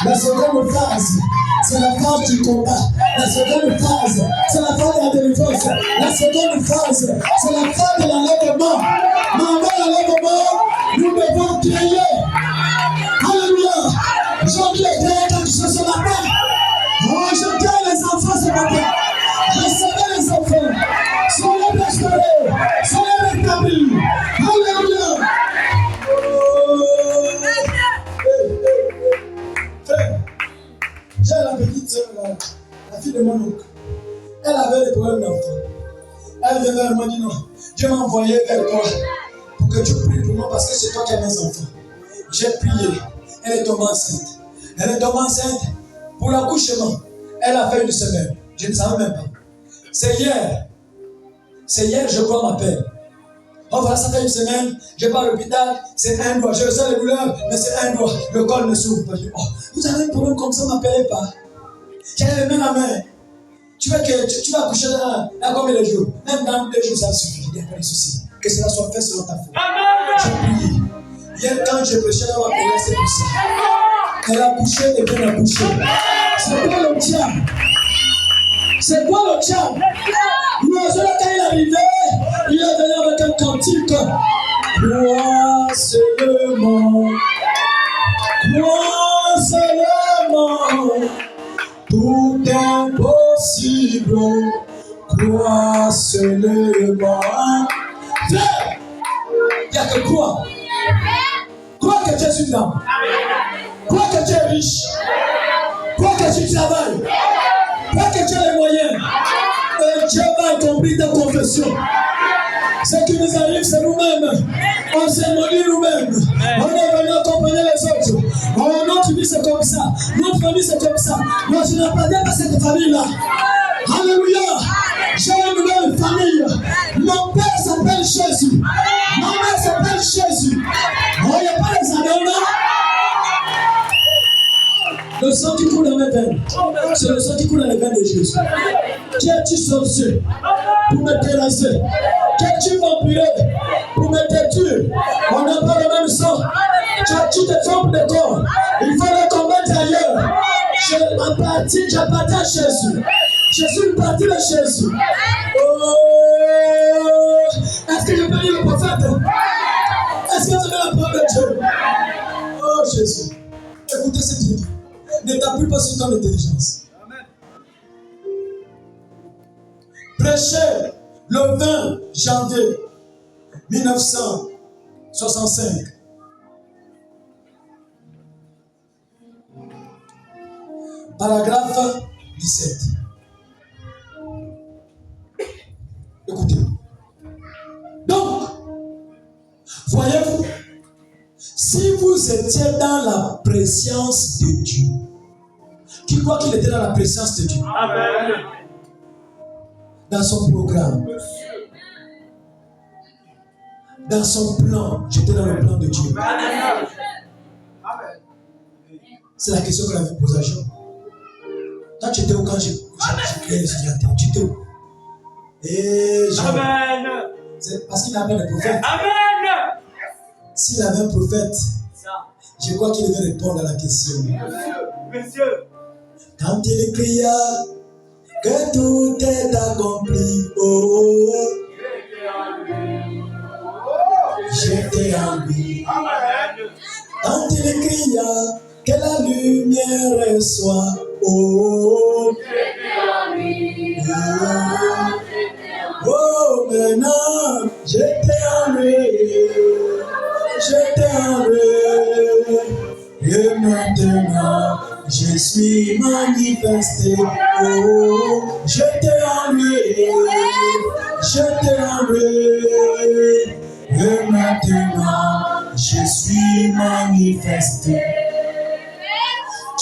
La seconde phase, c'est la phase du combat. La seconde phase, c'est la phase de la délivrance. La seconde phase, c'est la phase de l'enlèvement. Mais avant l'enlèvement, nous devons crier. Alléluia. Aujourd'hui, quand tu sais ce matin, je crée les enfants ce matin. Recevez les enfants. Soyez restaurés. Soyez rétablis. Alléluia. J'ai la petite soeur, la fille de mon oncle. Elle avait des problèmes d'enfant. Elle vient vers moi et dit non, Dieu m'a envoyé vers toi pour que tu pries pour moi parce que c'est toi qui as mes enfants. J'ai prié. Elle est tombée enceinte. Elle est tombée enceinte pour l'accouchement. Elle a fait une semaine. Je ne savais même pas. C'est hier, je crois, ma père. Oh voilà, ça fait une semaine, je vais à l'hôpital, c'est un doigt. Je ressens les douleurs, mais c'est un doigt. Le corps ne s'ouvre pas. Oh, vous avez un problème comme ça, m'appelez pas. J'avais même la main. Tu vas accoucher dans combien de jours? Même dans 2 jours, ça suffit. Il n'y a pas de souci. Que cela soit fait selon ta foi. J'ai prié. Hier, quand je prêchais dans ma prière, c'est pour ça. Elle a accouché et bien accouché. C'est quoi le diable? C'est quoi le diable? L'oiseau, quand il est arrivé, il est venu avec un cantique. Crois seulement, tout est possible. Crois seulement. Frère, il n'y a que quoi? Crois que tu es une dame. Crois que tu es riche. Crois que tu travailles. Crois que tu as les moyens. Et Dieu va accomplir ta confession. Ce qui nous arrive, c'est nous-mêmes. On s'est maudit nous-mêmes. On est venu accompagner les autres. Oh, notre vie, c'est comme ça. Notre famille, c'est comme ça. Moi, je n'appartiens pas à cette famille-là. Alléluia. J'ai une nouvelle famille. Mon père s'appelle Jésus. Ma mère s'appelle Jésus. Oh, il n'y a pas les anneaux là. Le sang qui coule dans mes veines, c'est le sang qui coule dans les veines de Jésus. Qui es-tu sorcier pour me terrasser? Qui es-tu vampire pour me détruire? On n'a pas le même sang. Tu te trompes de corps. Il faut le combattre ailleurs. J'appartiens à Jésus. Je suis une partie de Jésus. Oh, est-ce que je peux lire le prophète? Est-ce que tu veux la parole de Dieu? Oh Jésus, écoutez ce qu'il dit. Ne t'appuie pas sur ton intelligence. Prêchez le 20 janvier 1965. Paragraphe 17. Écoutez. Donc, voyez-vous, si vous étiez dans la présence de Dieu, qui croit qu'il était dans la présence de Dieu? Amen. Dans son programme, dans son plan, j'étais dans le plan de Dieu. Amen. C'est la question que la vie pose à Jean. Toi, tu étais où quand j'ai créé les idiots? Tu étais où? Et Jean. Amen. C'est parce qu'il avait un prophète. Amen. S'il avait un prophète, je crois qu'il devait répondre à la question. Monsieur. Quand il cria que tout est accompli, oh, j'étais en lui. Quand il cria que la lumière soit, oh, oh, maintenant j'étais en lui. J'étais en lui. Et maintenant je suis manifesté. Oh, j'étais en lui. J'étais en lui. Et maintenant je suis manifesté.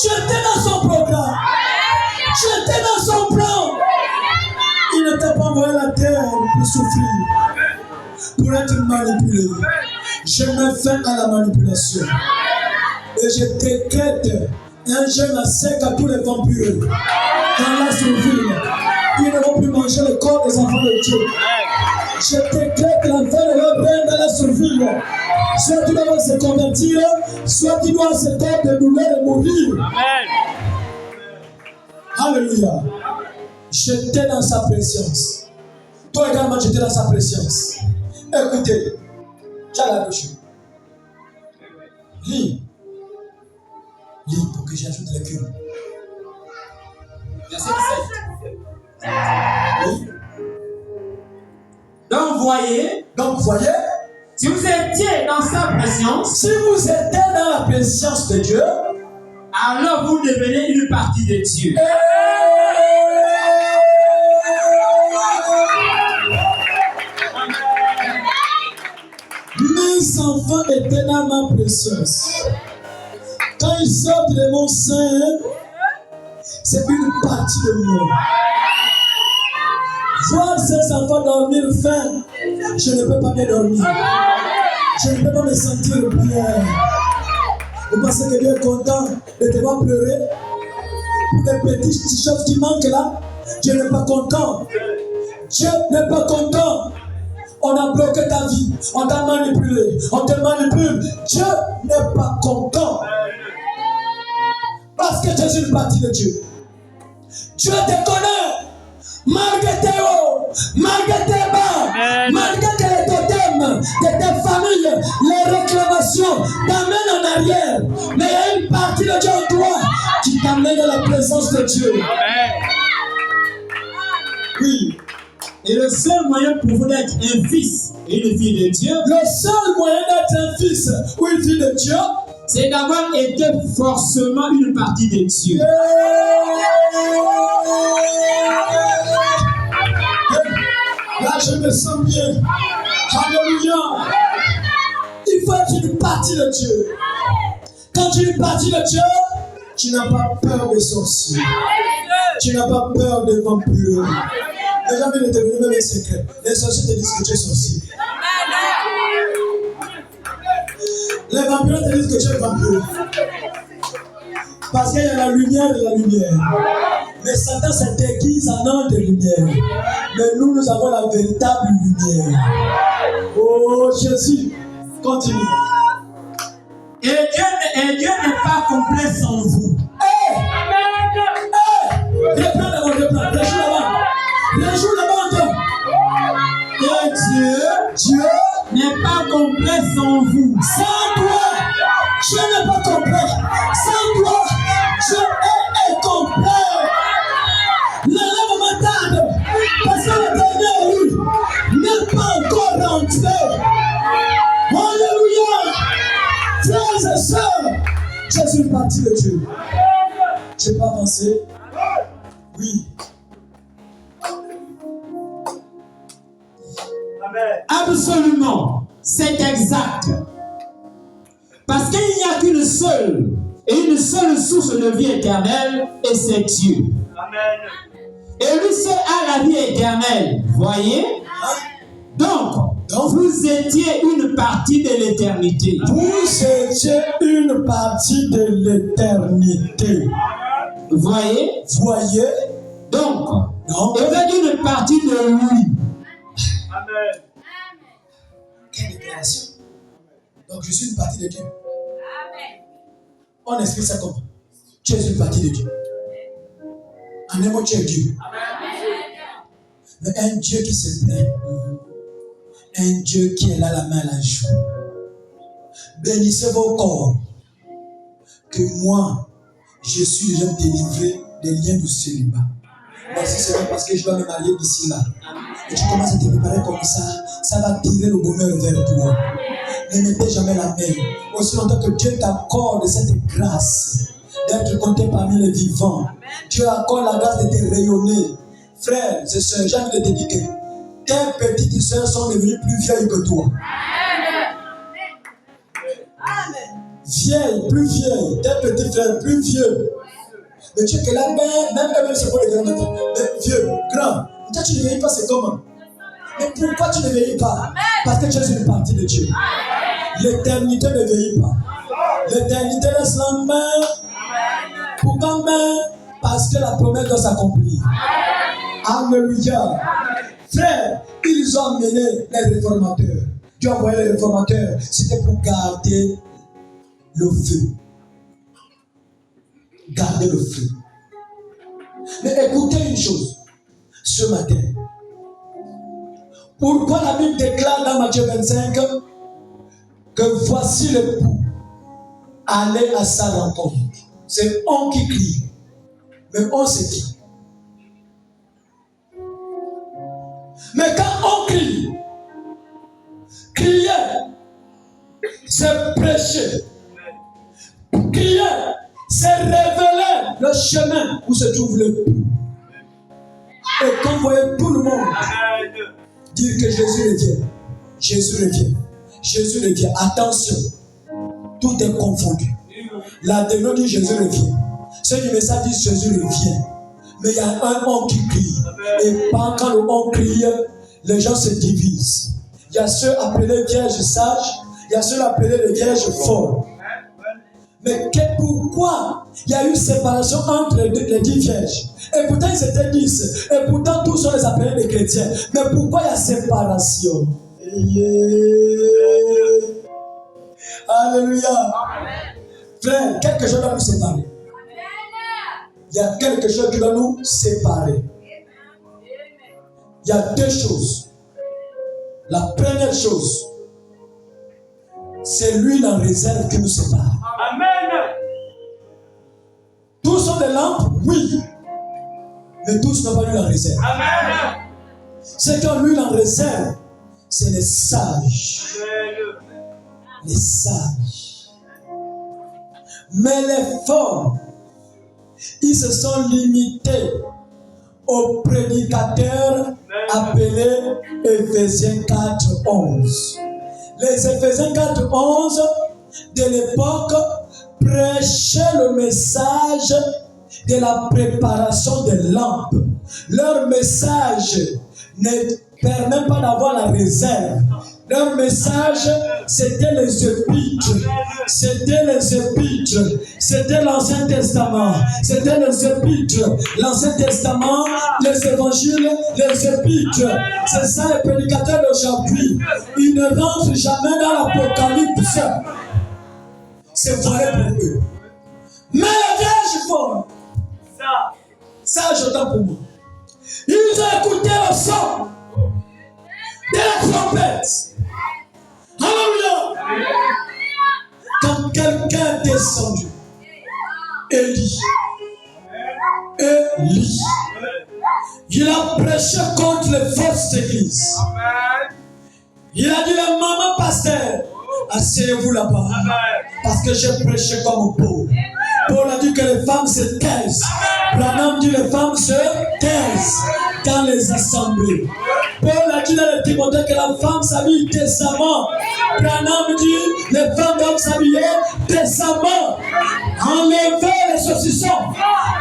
Tu étais dans son programme. Tu étais dans son plan. Il ne t'a pas envoyé la terre pour souffrir, pour être manipulé. Je mets fin à la manipulation. Et je décrète un jeûne à sec à tous les vampires dans la survie. Ils ne vont plus manger le corps des enfants de Dieu. Je décrète l'enfer de leur règne dans la survie. Soit tu dois se convertir, soit tu dois se taire de douleur et mourir. Amen. Alléluia. J'étais dans sa présence. Toi également, j'étais dans sa présence. Écoutez, tu as la bouche. Lis. Lis pour que j'ajoute les cubes. Verset 17. Oui. Donc voyez, si vous étiez dans sa présence, dans la présence de Dieu, alors vous devenez une partie de Dieu. Mes enfants étaient dans ma présence. Quand ils sortent de mon sein, c'est une partie de moi. Voir ces enfants dormir faim, je ne peux pas bien dormir. Je ne peux pas me sentir bien. Vous pensez que Dieu est content de te voir pleurer pour les petites choses qui manquent là? Dieu n'est pas content. Dieu n'est pas content. On a bloqué ta vie, on t'a manipulé, on te manipule. Dieu n'est pas content. Parce que tu es une partie de Dieu. Dieu te connaît. Malgré tes hauts, malgré tes bas, malgré les totems de tes familles, les réclamations t'amènent en arrière. Mais il y a une partie de Dieu en toi qui t'amène dans la présence de Dieu. Oui. Et le seul moyen pour vous d'être un fils et une fille de Dieu, le seul moyen d'être un fils ou une fille de Dieu, c'est d'avoir été forcément une partie de Dieu. Là, je me sens bien. Alléluia. Il faut être une partie de Dieu. Quand tu es une partie de Dieu, tu n'as pas peur des sorciers. Tu n'as pas peur des vampires. Les gens viennent te donner même un secret. Les sorciers te disent que tu es sorcier. Les vampires te disent que tu es vampire. Parce qu'il y a la lumière et la lumière. Mais Satan se déguise en ange de lumière. Mais nous avons la véritable lumière. Oh Jésus, continue. Et Dieu n'est pas complet sans vous. Reprends d'abord, reprends. Rejoue là-bas encore. Et Dieu n'est pas complet sans vous. Sans toi, je n'ai pas compris. Sans toi, je est complet. L'élève m'attend. Parce que le dernier, lui, n'est pas encore rentré. Alléluia. Frères et sœurs, je suis une partie de Dieu. Je n'ai pas avancé. Oui. Absolument, c'est exact. Parce qu'il n'y a qu'une seule et une seule source de vie éternelle, et c'est Dieu. Amen. Et lui seul a la vie éternelle. Voyez? Donc, vous étiez une partie de l'éternité. Vous étiez une partie de l'éternité. Voyez? Voyez? Donc, vous êtes une partie de lui. Amen. Quelle déclaration. Donc je suis une partie de Dieu. On explique ça comment? Tu es une partie de Dieu. En un mot, tu es Dieu. Mais un Dieu qui se plaît. Un Dieu qui est là la main à la joue. Bénissez vos corps. Que moi, je suis déjà délivré des liens du célibat. Merci Seigneur parce que je dois me marier d'ici là. Et tu commences à te préparer comme ça va tirer le bonheur vers toi. Ne mettez jamais la main. Aussi longtemps que Dieu t'accorde cette grâce d'être compté parmi les vivants. Dieu accorde la grâce de te rayonner. Frères et sœurs, j'ai envie de te dire que tes petites sœurs sont devenues plus vieilles que toi. Vieilles, plus vieilles. Tes petits frères, plus vieux. Mais tu es que là, même c'est pour les grands maintenant. Mais vieux, grand. Toi, tu ne vieillis pas, c'est comment? Mais pourquoi tu ne vieillis pas? Parce que tu es une partie de Dieu. L'éternité ne vieillit pas. L'éternité reste la main. Pourquoi main? Parce que la promesse doit s'accomplir. Alléluia. Frère, ils ont amené les réformateurs. Dieu a envoyé les réformateurs. C'était pour garder le feu. Garder le feu. Mais écoutez une chose. Ce matin, pourquoi la Bible déclare dans Matthieu 25 que voici l'époux, allez à sa rencontre. C'est on qui crie, mais on se dit. Mais quand on crie, crier, c'est prêcher. Crier, c'est révéler le chemin où se trouve l'époux. Et quand vous voyez tout le monde dire que Jésus revient, Jésus revient, Jésus revient, attention, tout est confondu. La dénote dit Jésus revient. Ceux du message disent Jésus revient. Mais il y a un homme qui crie. Et quand le homme crie, les gens se divisent. Il y a ceux appelés vierges sages, il y a ceux appelés les vierges folles. Mais pourquoi il y a eu séparation entre les 10 vierges? Et pourtant ils étaient 10. Et pourtant tous sont les appelés des chrétiens. Mais pourquoi il y a séparation? Alléluia. Frère, quelque chose doit nous séparer. Il y a quelque chose qui doit nous séparer. Il y a deux choses. La première chose, c'est l'huile en réserve qui nous sépare. Amen. Tous sont des lampes, oui. Mais tous n'ont pas l'huile en réserve. Amen. Ce qu'on lui en réserve, c'est les sages. Les sages. Mais les forts, ils se sont limités aux prédicateurs appelés Éphésiens 4:11. Les Éphésiens 4:11 de l'époque prêchaient le message de la préparation des lampes. Leur message ne permet pas d'avoir la réserve. Leur message, c'était les épîtres. C'était les épîtres. C'était l'Ancien Testament. C'était les épîtres. L'Ancien Testament, les évangiles, les épîtres. C'est ça les prédicateurs d'aujourd'hui. Ils ne rentrent jamais dans l'Apocalypse. C'est vrai pour eux. Mais les vierges forts, ça j'entends pour moi. Ils ont écouté le son de la trompette. Alléluia. Quand quelqu'un est descendu, Élie, il a prêché contre les fausses églises. Il a dit, la maman pasteur, asseyez-vous là-bas, parce que j'ai prêché comme Paul. Paul a dit que les femmes se taisent. Branham dit que les femmes se taisent dans les assemblées. Paul a dit dans le Timothée que la femme s'habille décemment. Branham dit les femmes doivent s'habiller décemment. Enlevez les saucissons.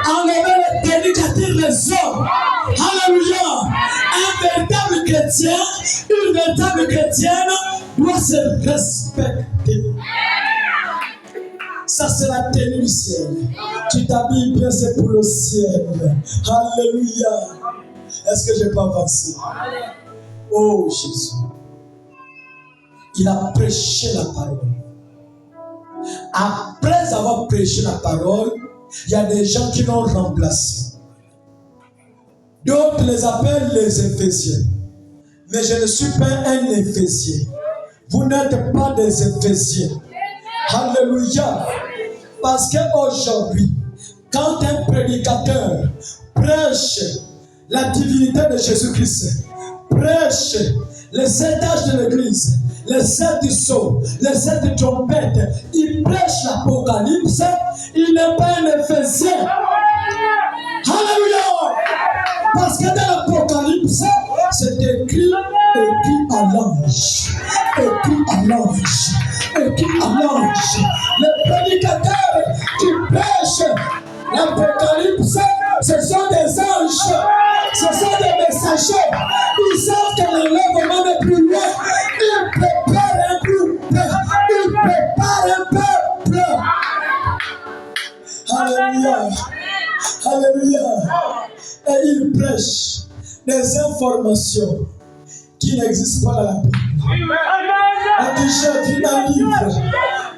Enlevez les tenues qui attirent les hommes. Alléluia. Un véritable chrétien, une véritable chrétienne doit se respecter. Ça, c'est la tenue du ciel. Tu t'habilles bien, c'est pour le ciel. Alléluia. Est-ce que je peux avancer? Oh Jésus. Il a prêché la parole. Après avoir prêché la parole, il y a des gens qui l'ont remplacé. D'autres les appellent les Éphésiens. Mais je ne suis pas un Éphésien. Vous n'êtes pas des Éphésiens. Alléluia. Parce qu'aujourd'hui, quand un prédicateur prêche la divinité de Jésus-Christ, prêche les 7 âges de l'Église, les 7 sceaux, les 7 trompettes, il prêche l'Apocalypse, il n'est pas un Éphésien. Alléluia. Parce que dans l'Apocalypse, c'est écrit à l'ange. Écrit à l'ange. Écrit à l'ange. Les prédicateurs qui prêchent l'Apocalypse, ce sont des anges. Ce sont des messagers. Ils savent que l'enlèvement est plus loin. Ils préparent un groupe. Ils préparent un peuple. Alléluia. Alléluia. Et ils prêchent des informations qui n'existent pas dans la Bible. On dit, j'ai vu un livre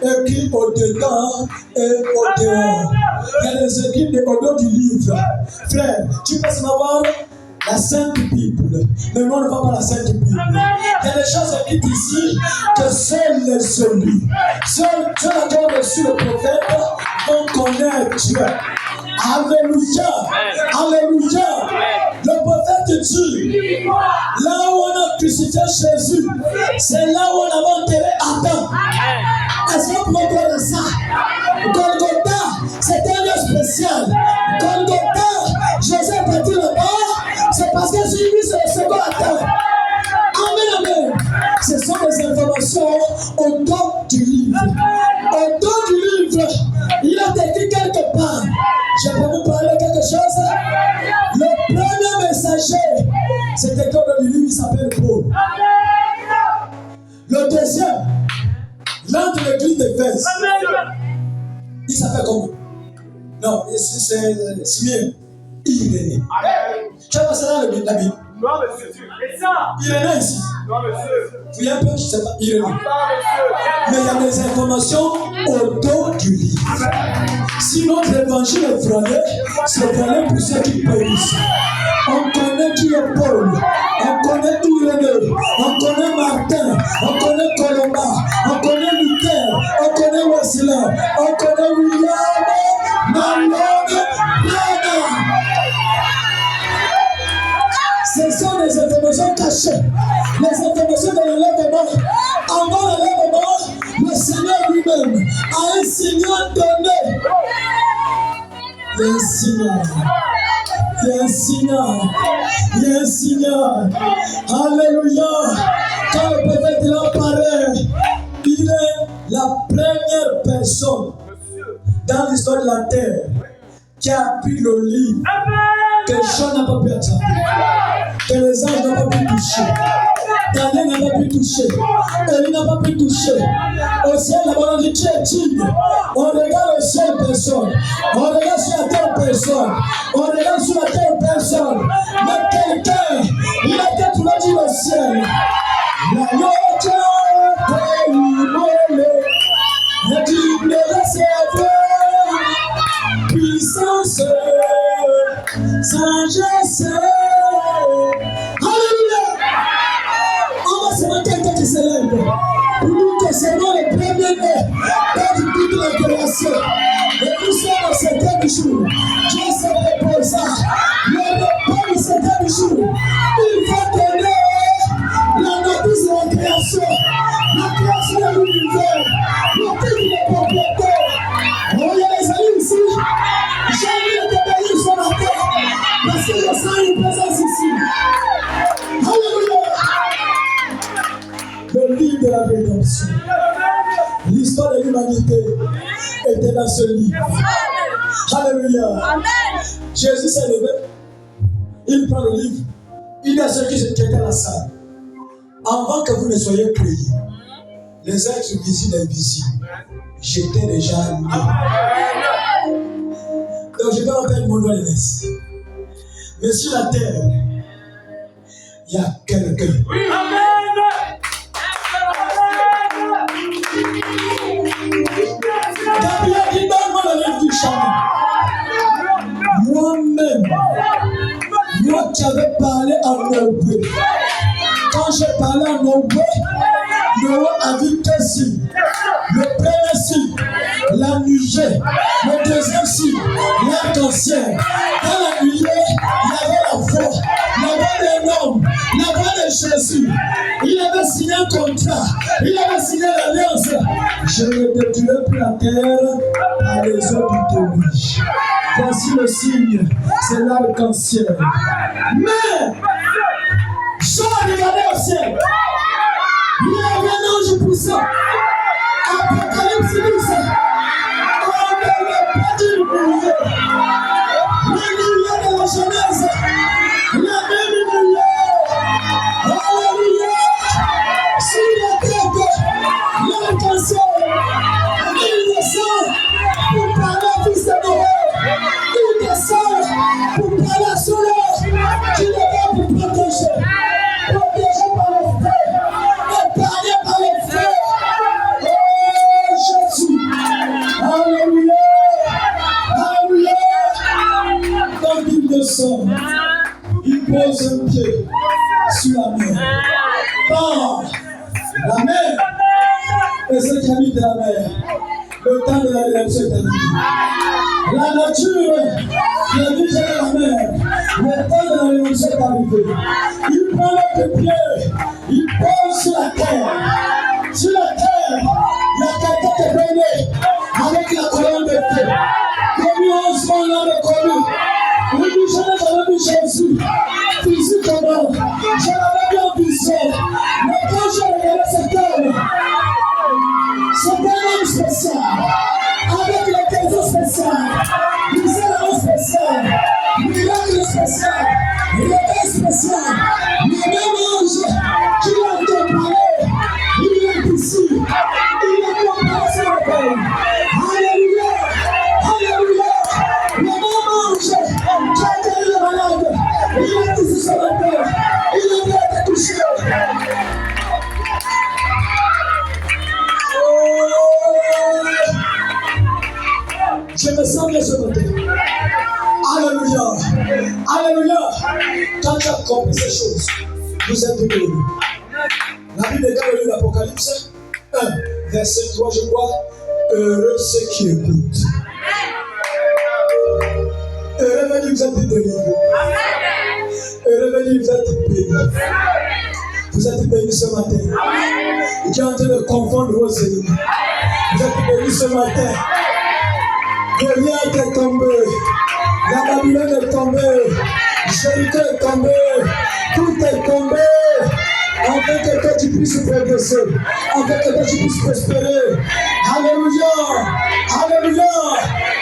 écrit au-dedans et au-dehors. Il y a des écrits au-dedans du livre. Frère, tu peux savoir la Sainte Bible, mais nous on ne voit pas la Sainte Bible. Il y a des choses écrites ici que seuls les élus, seuls qui ont reçu le prophète vont connaître Dieu. Alléluia. Alléluia. Le prophète dit, là où on a crucifié Jésus, c'est là où on a enterré Adam. Est-ce qu'on peut croire ça? Golgotha, c'était un lieu spécial. Golgotha, Jésus est parti là-bas, c'est parce que Jésus c'est le second Adam. Amen, amen. Ce sont des informations au dos du livre. Au dos du livre, il a écrit quelque part. Je peux vous parler de quelque chose? Le premier messager, c'était comme le livre, il s'appelle Paul. Le deuxième, l'un de l'église d'Éphèse, il s'appelle comment? Non, c'est Smyrne. Irénée. Tu as passé dans la Bible? Non, monsieur. C'est ça. Irénée ici. Non, monsieur. Vous voyez un peu, je ne sais pas, Irénée. Mais il y a des informations au dos du livre. Si notre évangile est voilé, c'est voilé pour ceux qui périssent. On connaît qui est Paul, on connaît Irénée, on connaît Martin, on connaît Colomba, on connaît Luther, on connaît Wesley, on connaît William, Malone, Branham. Ce sont des informations à un signal donné. Il y a un signal. Il y a un signal. Il y a un signal. Alléluia. Quand le prophète là apparaît, il est la première personne dans l'histoire de la terre qui a pris le livre que Jean n'a pas pu attraper, que les anges n'ont pas pu toucher, Daniel n'a pas pu toucher, Élie n'a pas pu toucher. Au ciel, là-bas, on dit qui est digne. On regarde le ciel, personne. On regarde sur la terre, personne. On regarde sur la terre, personne. Mais quelqu'un, il a été tout le dit le ciel. La note est immolée. Le digne receveur. Puissance, sagesse. Alléluia. On va se mettre quelqu'un qui s'élève. Pour nous que c'est moi le premier-né dans toute la création. Et nous sommes au 7e jour. Dieu s'est reposé. Le repas du 7e jour. Il va donner la notice de la création. La création de l'univers. Le titre de propriété. Oh, il y a les amis ici. J'ai envie de te bénir sur la terre. Parce que je sens une présence ici. Alléluia. Le livre de la rédemption. L'histoire de l'humanité était dans ce livre. Alléluia. Jésus s'est levé. Il prend le livre. Il dit à ceux qui étaient dans la salle, avant que vous ne soyez créés, les êtres visibles et invisibles, j'étais déjà né. Donc je ne vais pas perdre mon doigt de naissance. Mais sur la terre, il y a quelqu'un. Gabriel dit donne-moi le livre du chemin. Moi-même, moi qui avais parlé en Noé, quand j'ai parlé en Noé, Noé a vu deux signes. Le premier signe, la nuée. Le deuxième signe, l'arc-en-ciel. Dans la nuée, il y avait la voix. La voix d'un homme, la voix de Jésus. Il avait signé un contrat. Il avait signé l'alliance. Je ne détruirai plus la terre à les eaux du déluge. Voici le signe, c'est l'arc-en-ciel. Mais, Jean a regardé au ciel. Il y avait un ange puissant. Apocalypse 10. On ne veut pas dire milieu. Le milieu de la Genèse. La même milieu. Alléluia. Sur la tête, l'arc-en-ciel. Il descend pour parler au fils de Noé. Il descend pour parler à son œuvre. Qui le va pour protéger. Protégé par le feu. Épargné par le feu. Oh Jésus. Alléluia. Alléluia. Donc il descend. Il pose un pied sur la mer. Par la mer. Et ceux qui habitent la mer. Le temps de la rédemption est arrivé. La nature qui habite la mer. Le temps de la rédemption est arrivé. Il prend notre pied. Il pose sur la terre. Sur la terre, il y a quelqu'un qui est venu avec la colonne de feu. Connu 11 mois, on l'a reconnu. Oui, je n'avais vu Jésus. Physiquement, je l'avais vu en vision. Mais quand je regardais cet homme, c'est un homme spécial, avec l'occasion spéciale, discernement spécial, miracle spécial, regard spécial, le même ange qui a été parlé, il est ici, il est comparé sur le pays. Alléluia, alléluia, le même ange qui a été le malade, il est ici sur le pays, il a été touché. Je me sens bien ce matin. Alléluia. Alléluia. Quand tu as compris ces choses, vous êtes bénis. La Bible est dans le livre d'Apocalypse 1, verset 3, je crois. Heureux ceux qui écoutent. Heureux venus, vous êtes délivrés. Heureux venus, vous êtes bénis. Vous êtes bénis ce matin. Dieu est en train de confondre vos ennemis. Vous êtes bénis béni ce matin. Goliath est tombé. La Babylone est tombée. Jéricho est tombé. Tout est tombé. Afin que toi tu puisses progresser. Afin que toi tu puisses prospérer. Alléluia. Alléluia.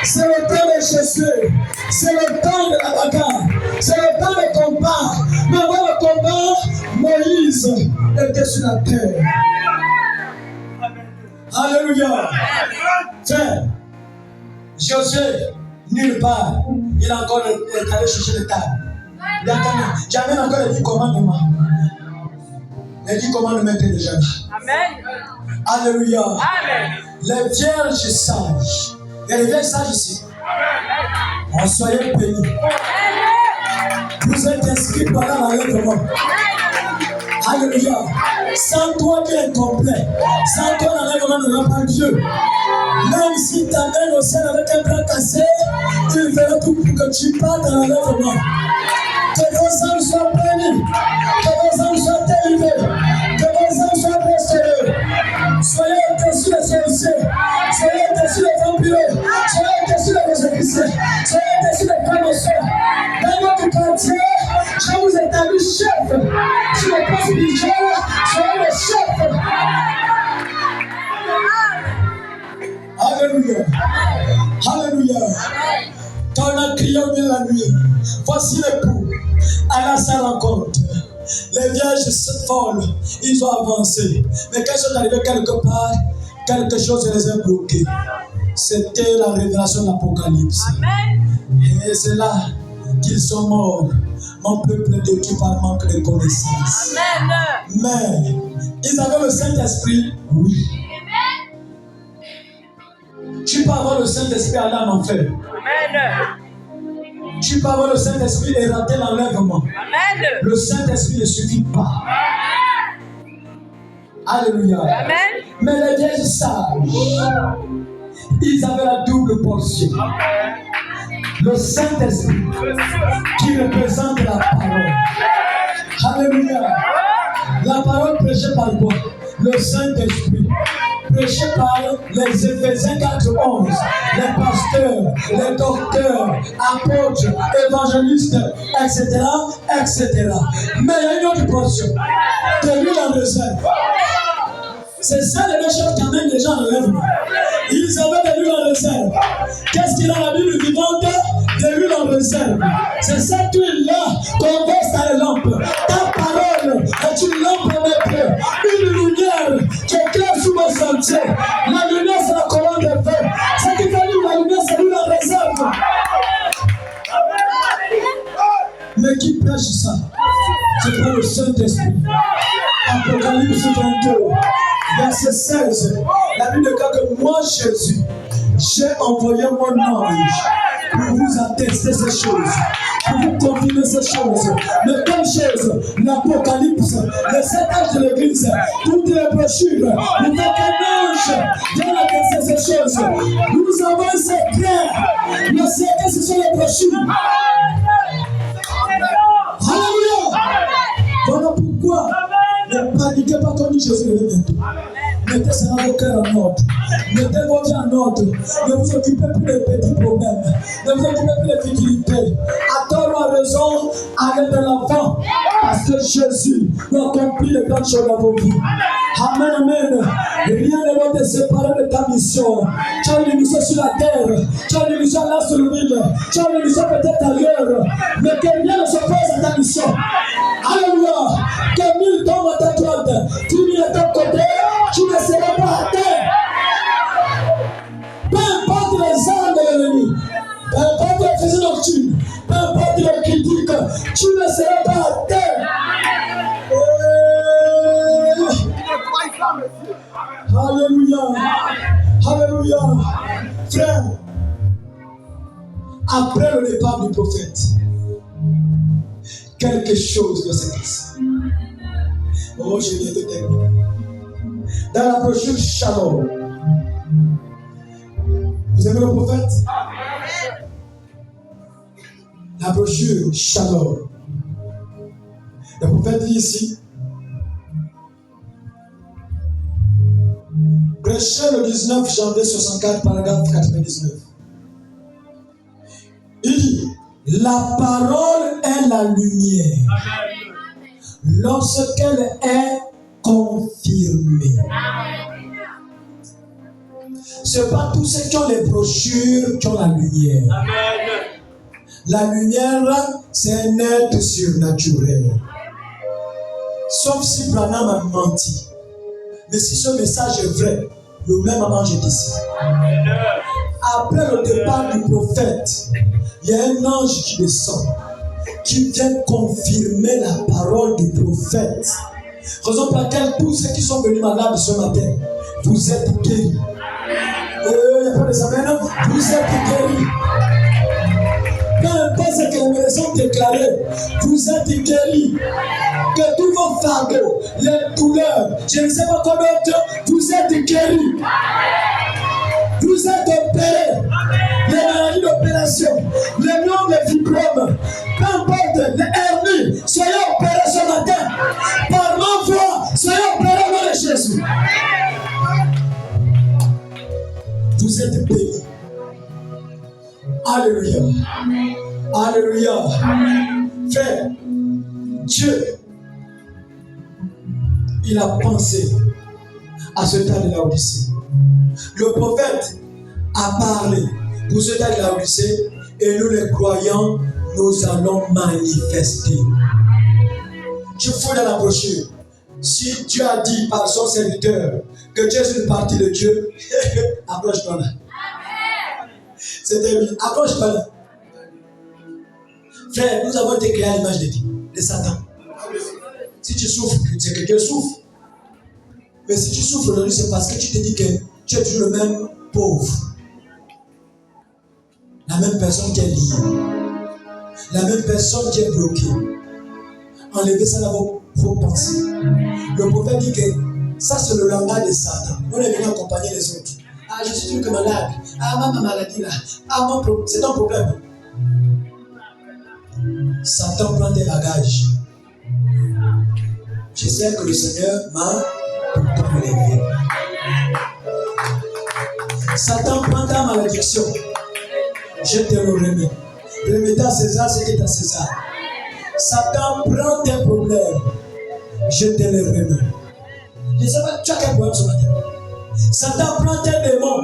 C'est le temps de chercher. C'est le temps de la bagarre. C'est le temps de combat. Mais avant le combat, Moïse était sur la terre. Alléluia. Tiens, Josué, nulle part, il a encore est allé chercher les tables. Il a jamais encore les 10 commandements. Les 10 commandements étaient déjà là. Amen. Alléluia. Amen. Les vierges sages. Il y a les vierges sages ici. En soyez bénis. Vous êtes inscrits pendant l'enlèvement. Alléluia. Sans toi qui es complet. Sans toi l'enlèvement n'aura pas Dieu. Même si ta mère au ciel avec un bras cassé, il verra tout pour que tu partes dans l'enlèvement. Que vos âmes soient bénies. Que vos âmes soient élevées. Que vos âmes soient restaurées. Soyez au-dessus des sorciers. Soyez au-dessus des vampires. Soyez au-dessus des résurrections. Soyez au-dessus des promotions. Dans notre quartier, je vous établis chef. Sur le plan spirituel, soyez le chef. Alléluia. Alléluia. Quand on a crié au milieu de la nuit, voici l'époux, à sa rencontre. Les vierges folles, ils ont avancé. Mais quand ils sont arrivés quelque part, quelque chose les a bloqués. C'était la révélation de l'Apocalypse. Et c'est là qu'ils sont morts. Mon peuple détruit par manque de connaissance. Mais ils avaient le Saint-Esprit, oui. Tu peux avoir le Saint-Esprit aller en enfer. Tu peux avoir le Saint-Esprit et rater l'enlèvement. Le Saint-Esprit ne suffit pas. Alléluia. Amen. Mais les vierges sages, ils avaient la double portion. Le Saint-Esprit qui représente la parole. Alléluia. La parole prêchée par quoi? Le Saint-Esprit. Prêché par les Éphésiens 4:11, les pasteurs, les docteurs, apôtres, évangélistes, etc., etc. Mais il y a une autre portion, de l'huile en réserve. C'est ça les méchants qui amènent les gens à l'enlèvement. Ils avaient de l'huile en réserve. Qu'est-ce qu'il a la Bible vivante? De l'huile en réserve. C'est cette huile-là qu'on verse dans les lampes. Ta parole est une lampe à mes pieds, une lumière qui éclaire sous mes sentiers. La lumière, c'est la colonne de feu. Ce qui fait la lumière, c'est l'huile en réserve. Mais qui prêche ça? C'est pas le Saint-Esprit. Apocalypse 22, verset 16. La Bible déclare que moi, Jésus, j'ai envoyé mon ange pour vous attester ces choses, pour vous confirmer ces choses. Mais quelle chose? L'Apocalypse, les 7 âges de l'Église, toutes les brochures, nous fait qu'un ange vient attester ces choses. Nous avons un secret. Le secret, ce sont les brochures. Alléluia. Voilà pourquoi ne paniquez pas quand Jésus est bientôt. Mettez ça dans vos cœurs en ordre. Mettez vos vies en ordre. Ne vous occupez plus des petits problèmes. Ne vous occupez plus des futilités. À tort ou à raison, allez de l'avant. Parce que Jésus va accomplir les grandes choses dans vos vies. Amen, amen. Rien ne doit te séparer de ta mission. Tu as une mission sur la terre. Tu as une mission là sur le ville. Tu as une mission peut-être ailleurs. Mais que rien ne s'oppose à ta mission. Alléluia. Que 1000 tombent à ta droite. 10 000 à ton côté. Tu ne seras pas à terre. Peu importe les armes de l'ennemi, peu importe les fusils nocturnes, peu importe les critiques, tu ne seras pas à terre. Alléluia. Alléluia. Frère, après le départ du prophète, quelque chose doit se passer. Oh, je viens de terminer. Dans la brochure Shalom, vous aimez le prophète? La brochure Shalom. Le prophète dit ici, Prêché le 19 janvier 64, paragraphe 99. Il dit, la parole est la lumière lorsqu'elle est confirmée. Ce n'est pas tous ceux qui ont les brochures qui ont la lumière. La lumière, c'est un être surnaturel. Sauf si Branham a menti. Mais si ce message est vrai, le même ange est ici. Après le départ du prophète, il y a un ange qui descend, qui vient confirmer la parole du prophète. Raison pour laquelle tous ceux qui sont venus malades ce matin, vous êtes guéris. Il n'y a pas de amen, vous êtes guéris. Peu importe ce que les maisons ont déclaré, vous êtes guéris. Que tous vos fardeaux, les douleurs, je ne sais pas quoi d'autre, vous êtes guéris. Vous êtes opérés. Les maladies d'opération, les noms, les fibromes, peu importe, les hernies, soyez opérés ce matin. Par ma voix, soyez opérés au nom de Jésus. Vous êtes bénis. Alléluia. Alléluia. Frère, Dieu, il a pensé à ce temps de Laodicée. Le prophète a parlé pour ce temps de Laodicée et nous les croyants, nous allons manifester. Tu fous dans la brochure. Si Dieu a dit par son serviteur que Dieu est une partie de Dieu, approche-toi là. C'était bien. Approche-toi là. Frère, nous avons été créés à l'image de Satan. Si tu souffres, c'est que Dieu souffre. Mais si tu souffres aujourd'hui, c'est parce que tu te dis que tu es toujours le même pauvre. La même personne qui est liée. La même personne qui est bloquée. Enlevez ça dans vos pensées. Le prophète dit que ça c'est le langage de Satan. On est venu accompagner les autres. Ah, je suis que malade. Ah, ma maladie là. Ah, mon problème. C'est ton problème. Satan prend tes bagages. Je sais que le Seigneur m'a élevé. Satan prend ta malédiction. Je te le remets. Remettez à César ce qui est à César. Satan prend tes problèmes. Je te les remets. Je ne sais pas, tu as quel problème ce matin? Satan prend tes démons.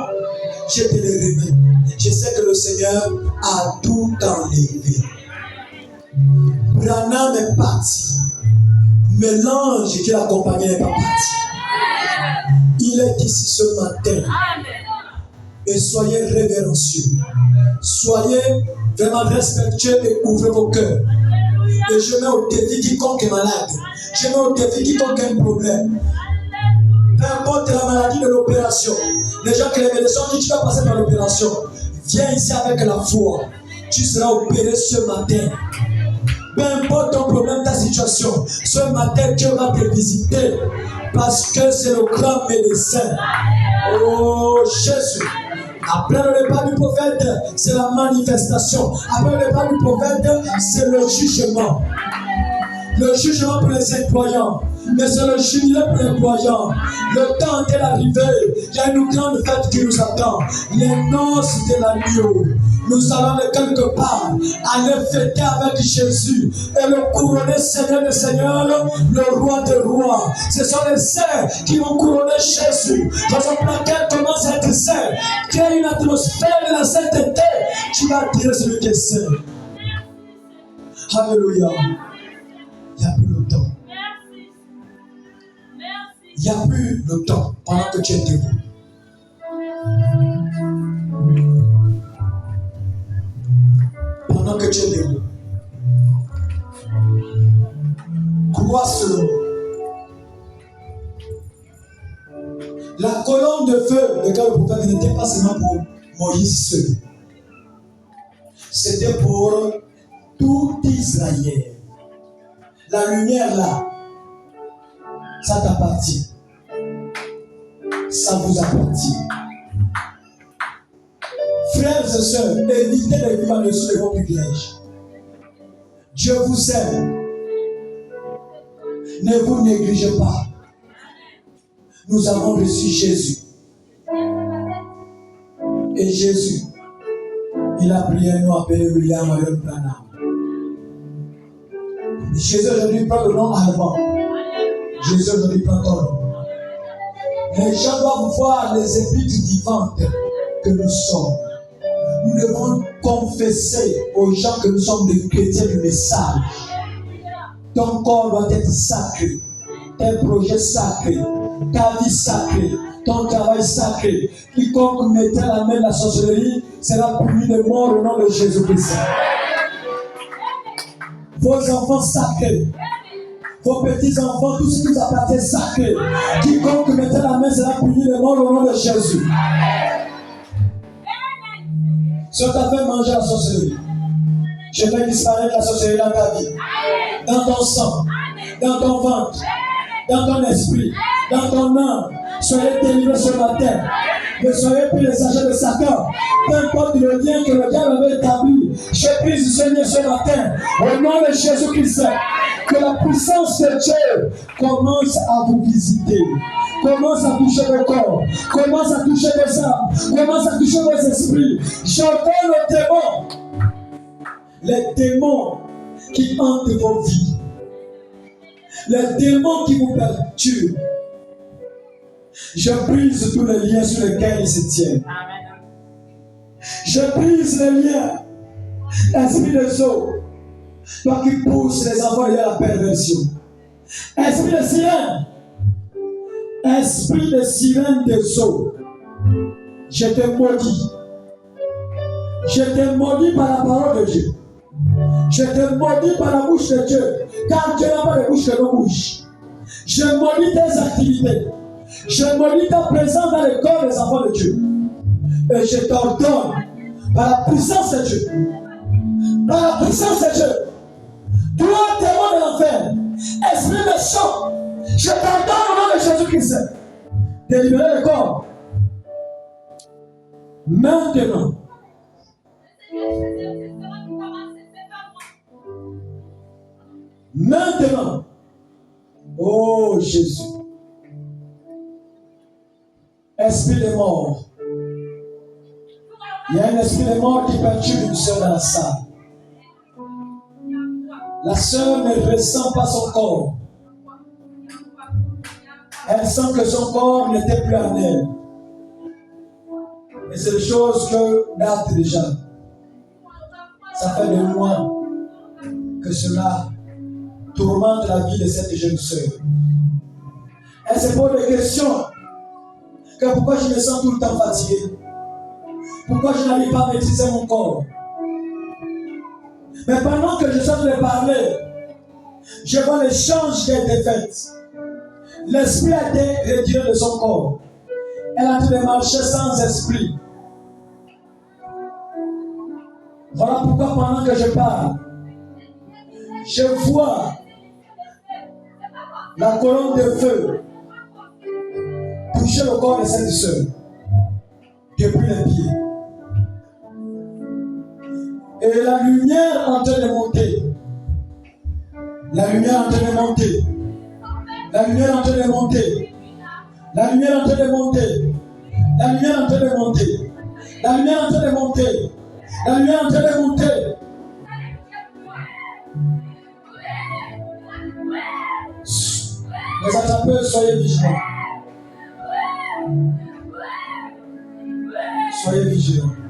Je te les remets. Je sais que le Seigneur a tout enlevé. Branham est parti. Mais l'ange qui l'accompagnait n'est pas parti. Il est ici ce matin. Et soyez révérencieux. Soyez vraiment respectueux et ouvrez vos cœurs. Et je mets au défi quiconque est malade. Je mets au défi quiconque a un problème. Peu importe la maladie de l'opération. Les gens qui les médecins disent tu vas passer par l'opération. Viens ici avec la foi. Tu seras opéré ce matin. Peu importe ton problème, ta situation, ce matin Dieu va te visiter parce que c'est le grand médecin. Oh Jésus. Après le départ du prophète, c'est la manifestation. Après le départ du prophète, c'est le jugement. Le jugement pour les incroyants. Mais c'est le jubilé pour les croyants. Le temps est arrivé. Il y a une grande fête qui nous attend. Les noces de l'agneau. Nous allons de quelque part aller fêter avec Jésus et le couronner Seigneur de Seigneur, le roi des rois. Ce sont les saints qui vont couronner Jésus. Raison pour laquelle commence à être saint. Qu'il y a une atmosphère de la sainteté. Tu vas dire celui qui est saint. Alléluia. Il n'y a plus le temps. Il n'y a plus le temps pendant que tu es debout. Pendant que tu es debout. Crois selon. La colonne de feu de lequel le prophète n'était pas seulement pour Moïse seul. C'était pour tout Israël. La lumière là, ça t'appartient. Ça vous appartient. Frères et sœurs, évitez de vivre en dessous de vos privilèges. Dieu vous aime. Ne vous négligez pas. Nous avons reçu Jésus. Et Jésus, il a prié un nom appelé William Marion Branham. Jésus aujourd'hui prend le nom allemand. Jésus aujourd'hui prend ton nom. Les gens doivent voir les épîtres vivantes que nous sommes. Nous devons confesser aux gens que nous sommes des chrétiens du message. Ton corps doit être sacré, tes projets sacrés, ta vie sacrée, ton travail sacré. Quiconque mettra la main de la sorcellerie sera puni de mort au nom de Jésus-Christ. Vos enfants sacrés, vos petits-enfants, tout ce qui vous appartient sacré. Quiconque mettra la main sera puni de mort au nom de Jésus. Si on t'a fait manger la sorcellerie, je fais disparaître la sorcellerie dans ta vie, dans ton sang, dans ton ventre, dans ton esprit, dans ton âme. Soyez délivrés ce matin. Ne soyez plus les agents de Satan. Peu importe le lien que le diable avait établi, je prie du Seigneur ce matin, au nom de Jésus-Christ, que la puissance de Dieu commence à vous visiter, commence à toucher vos corps, commence à toucher vos âmes, commence à toucher vos esprits. J'entends les démons qui hantent vos vies, les démons qui vous perturbent. Je brise tous les liens sur lesquels ils se tiennent. Je brise les liens. Esprit de eaux, toi qui pousses les enfants vers la perversion. Esprit de sirène. Esprit de sirène des eaux. Je te maudis. Je te maudis par la parole de Dieu. Je te maudis par la bouche de Dieu. Car Dieu n'a pas de bouche que nos bouches. Je maudis tes activités. Je maudis ta présence dans le corps des enfants de Dieu. Et je t'ordonne, par la puissance de Dieu, par la puissance de Dieu, toi, démon de l'enfer, esprit méchant, je t'ordonne au nom de Jésus-Christ, de libérer le corps. Maintenant, maintenant, oh Jésus, esprit de mort. Il y a un esprit de mort qui perturbe une sœur dans la salle. La sœur ne ressent pas son corps. Elle sent que son corps n'était plus en elle. Et c'est des choses que date déjà. Ça fait des mois que cela tourmente la vie de cette jeune sœur. Elle se pose des questions. Que pourquoi je me sens tout le temps fatigué? Pourquoi je n'arrive pas à maîtriser mon corps? Mais pendant que je suis en train de parler, je vois l'échange qui a été fait. L'esprit a été retiré de son corps. Elle est en train de marcher sans esprit. Voilà pourquoi pendant que je parle, je vois la colonne de feu toucher le corps de cette sœur depuis les pieds. Et la lumière en train de monter. La lumière en train de monter. La lumière en train de monter. La lumière en train de monter. La lumière en train de monter. La lumière en train de monter. La lumière en train de monter. Les attrapeurs, soyez vigilants. Soyez vigilants.